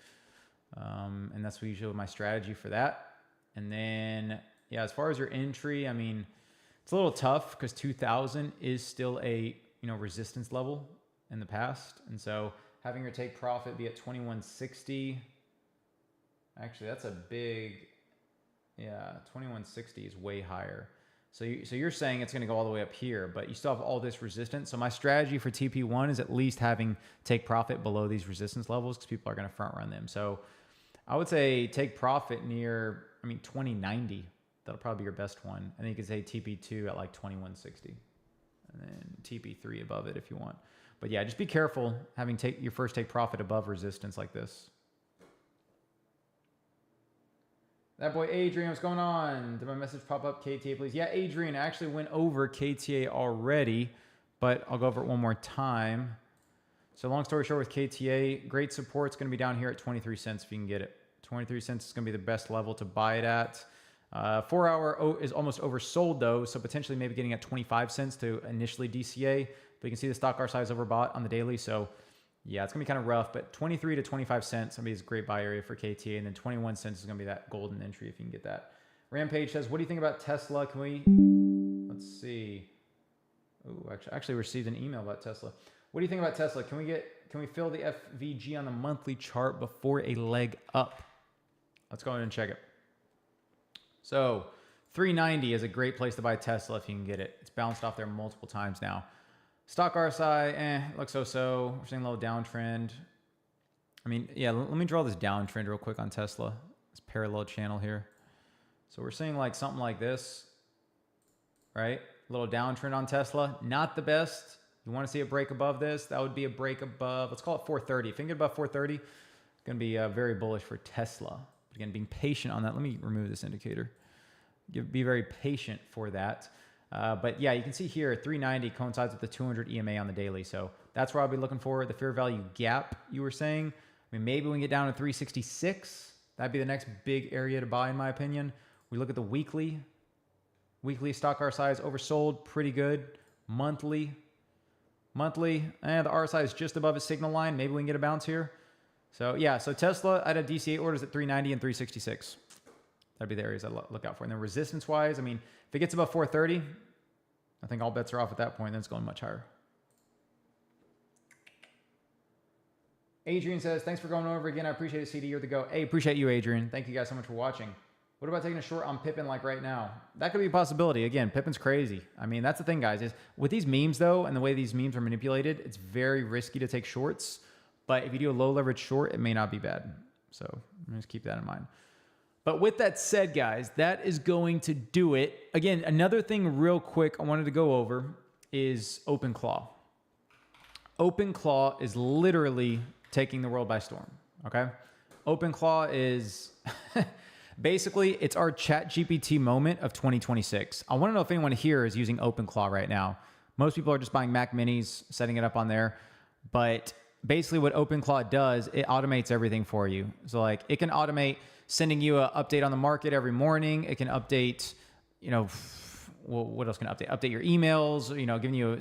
Speaker 1: And that's usually my strategy for that. And then, yeah, as far as your entry, I mean, it's a little tough because 2000 is still a, resistance level in the past. And so having your take profit be at 2160, actually, that's a big, yeah, 2160 is way higher. So you're saying it's going to go all the way up here, but you still have all this resistance. So my strategy for TP1 is at least having take profit below these resistance levels because people are going to front run them. So I would say take profit near, 2090. That'll probably be your best one. And then you could say TP2 at like 2160. And then TP3 above it if you want. But yeah, just be careful having your first take profit above resistance like this. That boy Adrian, what's going on? Did my message pop up? KTA, please. Yeah, Adrian, I actually went over KTA already, but I'll go over it one more time. So long story short with KTA, great support. It's going to be down here at 23 cents if you can get it. 23 cents is going to be the best level to buy it at. 4 hour is almost oversold though, so potentially maybe getting at 25 cents to initially DCA. But you can see the stock R size overbought on the daily, so yeah, it's going to be kind of rough, but 23 to 25 cents, is a great buy area for KTA, and then 21 cents is going to be that golden entry if you can get that. Rampage says, what do you think about Tesla? Can we, let's see. Oh, actually received an email about Tesla. What do you think about Tesla? Can we get Can we fill the FVG on the monthly chart before a leg up? Let's go ahead and check it. So 390 is a great place to buy Tesla if you can get it. It's bounced off there multiple times now. Stock RSI, looks so-so. We're seeing a little downtrend. I mean, yeah, let me draw this downtrend real quick on Tesla. This parallel channel here. So we're seeing like something like this, right? A little downtrend on Tesla. Not the best. You want to see a break above this? That would be a break above, let's call it 430. If you can get above 430, it's going to be very bullish for Tesla. But again, being patient on that. Let me remove this indicator. Be very patient for that. But yeah, you can see here 390 coincides with the 200 EMA on the daily. So that's where I'll be looking for. The fair value gap you were saying. I mean, maybe we can get down to 366. That'd be the next big area to buy, in my opinion. We look at the weekly. Weekly stock RSI is oversold, pretty good. Monthly, and the RSI is just above its signal line. Maybe we can get a bounce here. So yeah, so Tesla, I'd have DCA orders at 390 and 366. That'd be the areas I look out for. And then resistance-wise, I mean, if it gets above 430, I think all bets are off at that point. Then it's going much higher. Adrian says, thanks for going over again. I appreciate it, CD. You're the go. Hey, appreciate you, Adrian. Thank you guys so much for watching. What about taking a short on Pippin like right now? That could be a possibility. Again, Pippin's crazy. I mean, that's the thing, guys, is with these memes, though, and the way these memes are manipulated, it's very risky to take shorts. But if you do a low leverage short, it may not be bad. So just keep that in mind. But with that said, guys, that is going to do it. Again, another thing real quick I wanted to go over is OpenClaw. OpenClaw is literally taking the world by storm, okay? OpenClaw is... Basically, it's our ChatGPT moment of 2026. I want to know if anyone here is using OpenClaw right now. Most people are just buying Mac Minis, setting it up on there. But basically what OpenClaw does, it automates everything for you. So like it can automate sending you an update on the market every morning. It can update, you know, well, what else can it update? Update your emails, you know, giving you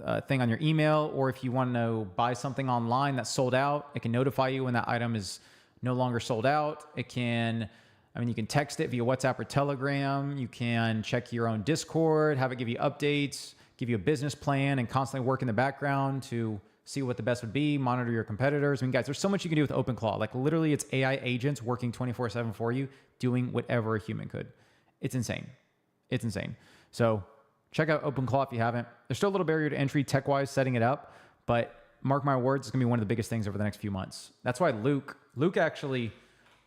Speaker 1: a thing on your email. Or if you want to buy something online that's sold out, it can notify you when that item is no longer sold out. It can... I mean, you can text it via WhatsApp or Telegram. You can check your own Discord, have it give you updates, give you a business plan, and constantly work in the background to see what the best would be, monitor your competitors. I mean, guys, there's so much you can do with OpenClaw. Like literally it's AI agents working 24/7 for you, doing whatever a human could. It's insane. It's insane. So check out OpenClaw if you haven't. There's still a little barrier to entry tech-wise setting it up, but mark my words, it's going to be one of the biggest things over the next few months. That's why Luke actually...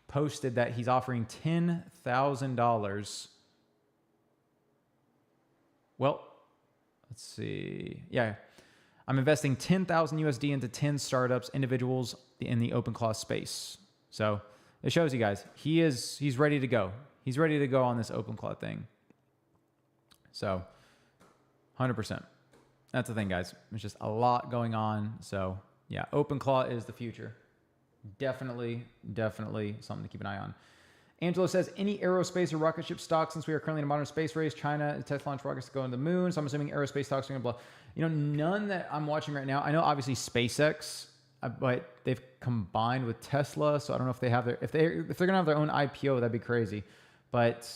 Speaker 1: posted that he's offering $10,000. Well, let's see. Yeah, I'm investing 10,000 USD into 10 startups, individuals in the OpenClaw space. So it shows you guys, he's ready to go. He's ready to go on this OpenClaw thing. So 100%. That's the thing, guys. There's just a lot going on. So yeah, OpenClaw is the future. Definitely something to keep an eye on. Angelo says, any aerospace or rocket ship stocks, since we are currently in a modern space race, China, Tesla launch rockets to go to the moon. So I'm assuming aerospace stocks are going to blow. You know, none that I'm watching right now. I know obviously SpaceX, but they've combined with Tesla. So I don't know if they have if they're going to have their own IPO, that'd be crazy. But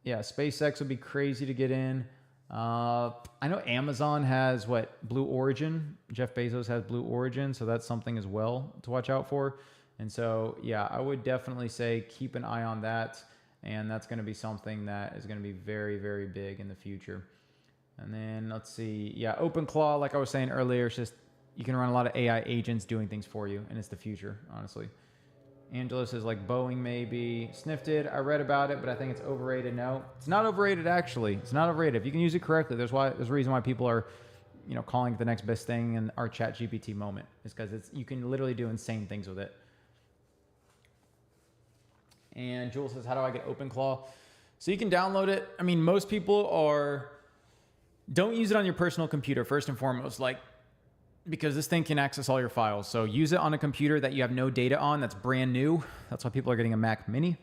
Speaker 1: yeah, SpaceX would be crazy to get in. I know Amazon has Blue Origin. Jeff Bezos has Blue Origin, so that's something as well to watch out for. And so, yeah, I would definitely say keep an eye on that, and that's going to be something that is going to be very, very big in the future. And then let's see, yeah, OpenClaw, like I was saying earlier, it's just you can run a lot of AI agents doing things for you, and it's the future, honestly. Angela says like Boeing maybe. Sniffed it. I read about it, but I think it's overrated. No, it's not overrated actually. It's not overrated. If you can use it correctly, there's a reason why people are, you know, calling it the next best thing in our ChatGPT moment. Is because you can literally do insane things with it. And Jules says, how do I get OpenClaw? So you can download it. I mean, most people don't use it on your personal computer first and foremost. Like, because this thing can access all your files. So use it on a computer that you have no data on, that's brand new. That's why people are getting a Mac Mini.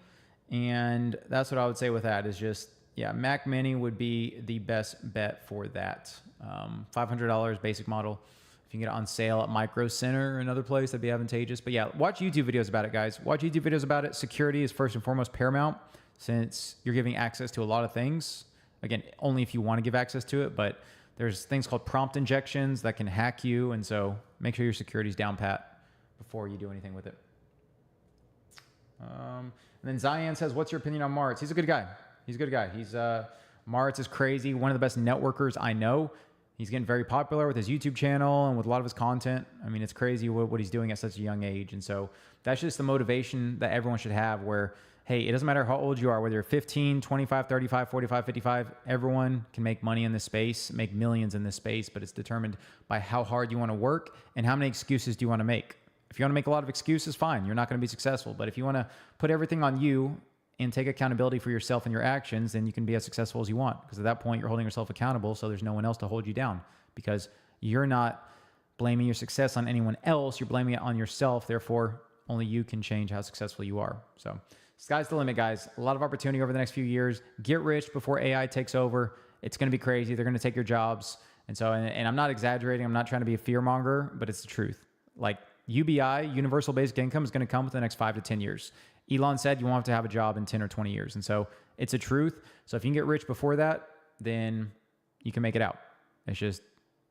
Speaker 1: And that's what I would say with that is just, yeah, Mac Mini would be the best bet for that. $500 basic model. If you can get it on sale at Micro Center or another place, that'd be advantageous. But yeah, watch YouTube videos about it, guys. Watch YouTube videos about it. Security is first and foremost paramount since you're giving access to a lot of things. Again, only if you want to give access to it, but There's things called prompt injections that can hack you. And so make sure your security's down pat before you do anything with it. And then Zion says, what's your opinion on Martz? He's a good guy. He's a good guy. Martz is crazy. One of the best networkers I know. He's getting very popular with his YouTube channel and with a lot of his content. I mean, it's crazy what he's doing at such a young age. And so that's just the motivation that everyone should have where, hey, it doesn't matter how old you are, whether you're 15, 25, 35, 45, 55, everyone can make money in this space, make millions in this space, but it's determined by how hard you want to work and how many excuses do you want to make. If you want to make a lot of excuses, fine, you're not going to be successful. But if you want to put everything on you and take accountability for yourself and your actions, then you can be as successful as you want. Because at that point, you're holding yourself accountable, so there's no one else to hold you down. Because you're not blaming your success on anyone else, you're blaming it on yourself. Therefore, only you can change how successful you are. So sky's the limit, guys. A lot of opportunity over the next few years. Get rich before AI takes over. It's going to be crazy. They're going to take your jobs. And so, and I'm not exaggerating. I'm not trying to be a fear monger, but it's the truth. Like UBI, universal basic income, is going to come within the next 5 to 10 years. Elon said you won't have to have a job in 10 or 20 years. And so it's a truth. So if you can get rich before that, then you can make it out. It's just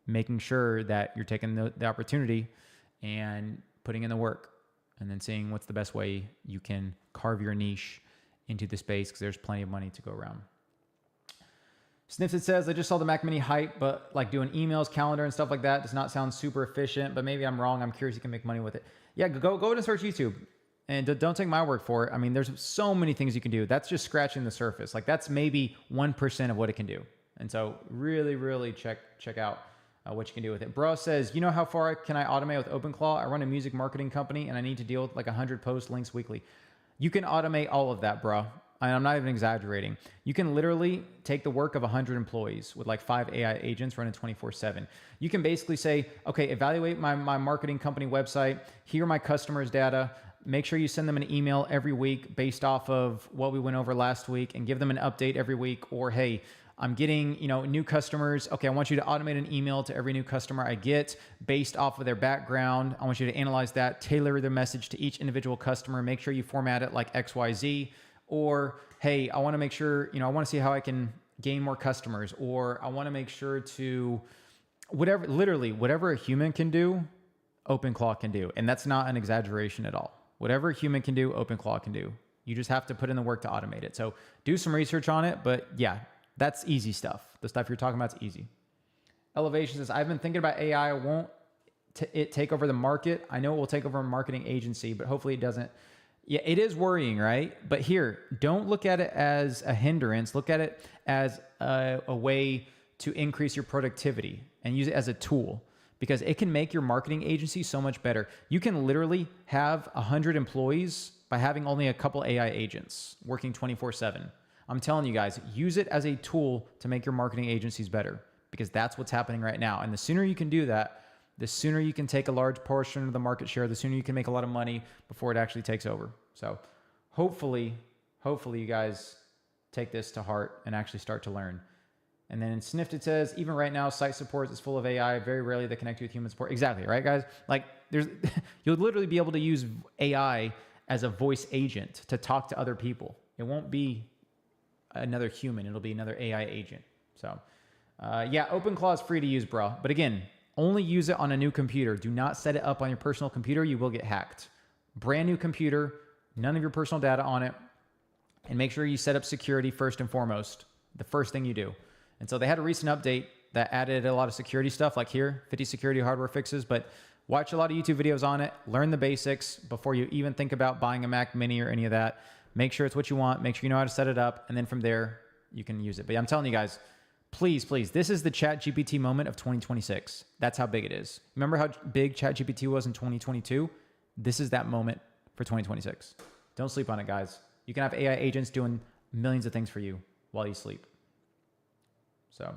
Speaker 1: making sure that you're taking the opportunity and putting in the work and then seeing what's the best way you can carve your niche into the space because there's plenty of money to go around. Snifted says, I just saw the Mac Mini hype, but like doing emails, calendar, and stuff like that does not sound super efficient, but maybe I'm wrong. I'm curious you can make money with it. Yeah, go and search YouTube. And don't take my word for it. I mean, there's so many things you can do. That's just scratching the surface. Like that's maybe 1% of what it can do. And so really check out what you can do with it. Bro says, you know how far can I automate with OpenClaw? I run a music marketing company and I need to deal with like 100 post links weekly. You can automate all of that, bro. And I'm not even exaggerating. You can literally take the work of 100 employees with like 5 AI agents running 24/7. You can basically say, okay, evaluate my marketing company website. Here are my customers' data. Make sure you send them an email every week based off of what we went over last week and give them an update every week. Or, hey, I'm getting, new customers. Okay, I want you to automate an email to every new customer I get based off of their background. I want you to analyze that, tailor the message to each individual customer. Make sure you format it like XYZ. Or, hey, I want to make sure, I want to see how I can gain more customers. Or I want to make sure to whatever a human can do, OpenClaw can do. And that's not an exaggeration at all. Whatever a human can do, OpenClaw can do. You just have to put in the work to automate it. So do some research on it. But yeah, that's easy stuff. The stuff you're talking about is easy. Elevation says, I've been thinking about AI. Won't it take over the market? I know it will take over a marketing agency, but hopefully it doesn't. Yeah, it is worrying, right? But here, don't look at it as a hindrance. Look at it as a way to increase your productivity and use it as a tool because it can make your marketing agency so much better. You can literally have 100 employees by having only a couple AI agents working 24/7. I'm telling you guys, use it as a tool to make your marketing agencies better because that's what's happening right now. And the sooner you can do that, the sooner you can take a large portion of the market share, the sooner you can make a lot of money before it actually takes over. So hopefully you guys take this to heart and actually start to learn. And then Snifted says, even right now, site support is full of AI. Very rarely they connect you with human support. Exactly, right, guys? Like you'll literally be able to use AI as a voice agent to talk to other people. It won't be another human. It'll be another AI agent. So yeah, OpenClaw is free to use, bro. But again, only use it on a new computer. Do not set it up on your personal computer. You will get hacked. Brand new computer, none of your personal data on it. And make sure you set up security first and foremost. The first thing you do. And so they had a recent update that added a lot of security stuff like here, 50 security hardware fixes. But watch a lot of YouTube videos on it. Learn the basics before you even think about buying a Mac Mini or any of that. Make sure it's what you want. Make sure you know how to set it up. And then from there, you can use it. But yeah, I'm telling you guys, please, this is the ChatGPT moment of 2026. That's how big it is. Remember how big ChatGPT was in 2022? This is that moment for 2026. Don't sleep on it, guys. You can have AI agents doing millions of things for you while you sleep. So,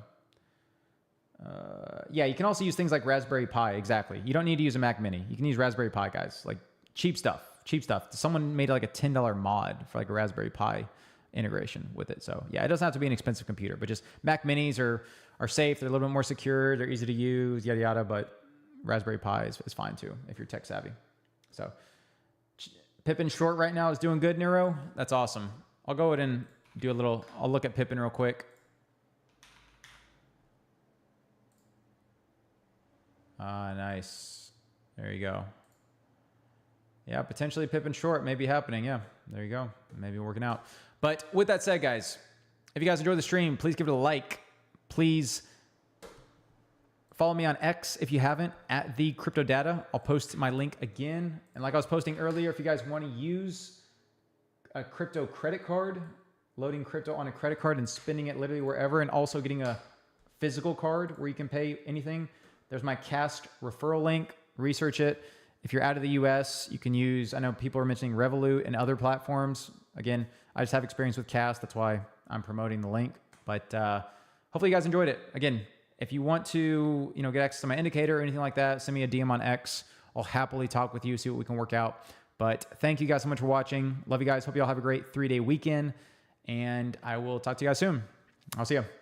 Speaker 1: yeah, you can also use things like Raspberry Pi. Exactly. You don't need to use a Mac Mini. You can use Raspberry Pi, guys. Like cheap stuff. Someone made like a $10 mod for like a Raspberry Pi integration with it. So yeah, it doesn't have to be an expensive computer, but just Mac Minis are safe. They're a little bit more secure. They're easy to use, yada, yada. But Raspberry Pi is fine too if you're tech savvy. So Pippin short right now is doing good, Neuro. That's awesome. I'll go ahead and I'll look at Pippin real quick. Nice. There you go. Yeah, potentially pipping short may be happening. Yeah, there you go. Maybe working out. But with that said, guys, if you guys enjoyed the stream, please give it a like. Please follow me on X if you haven't, at the CryptoData. I'll post my link again. And like I was posting earlier, if you guys want to use a crypto credit card, loading crypto on a credit card and spending it literally wherever, and also getting a physical card where you can pay anything, there's my Cast referral link. Research it. If you're out of the US, you can use, I know people are mentioning Revolut and other platforms. Again, I just have experience with Cast. That's why I'm promoting the link. But hopefully you guys enjoyed it. Again, if you want to, get access to my indicator or anything like that, send me a DM on X. I'll happily talk with you, see what we can work out. But thank you guys so much for watching. Love you guys. Hope you all have a great 3-day weekend. And I will talk to you guys soon. I'll see you.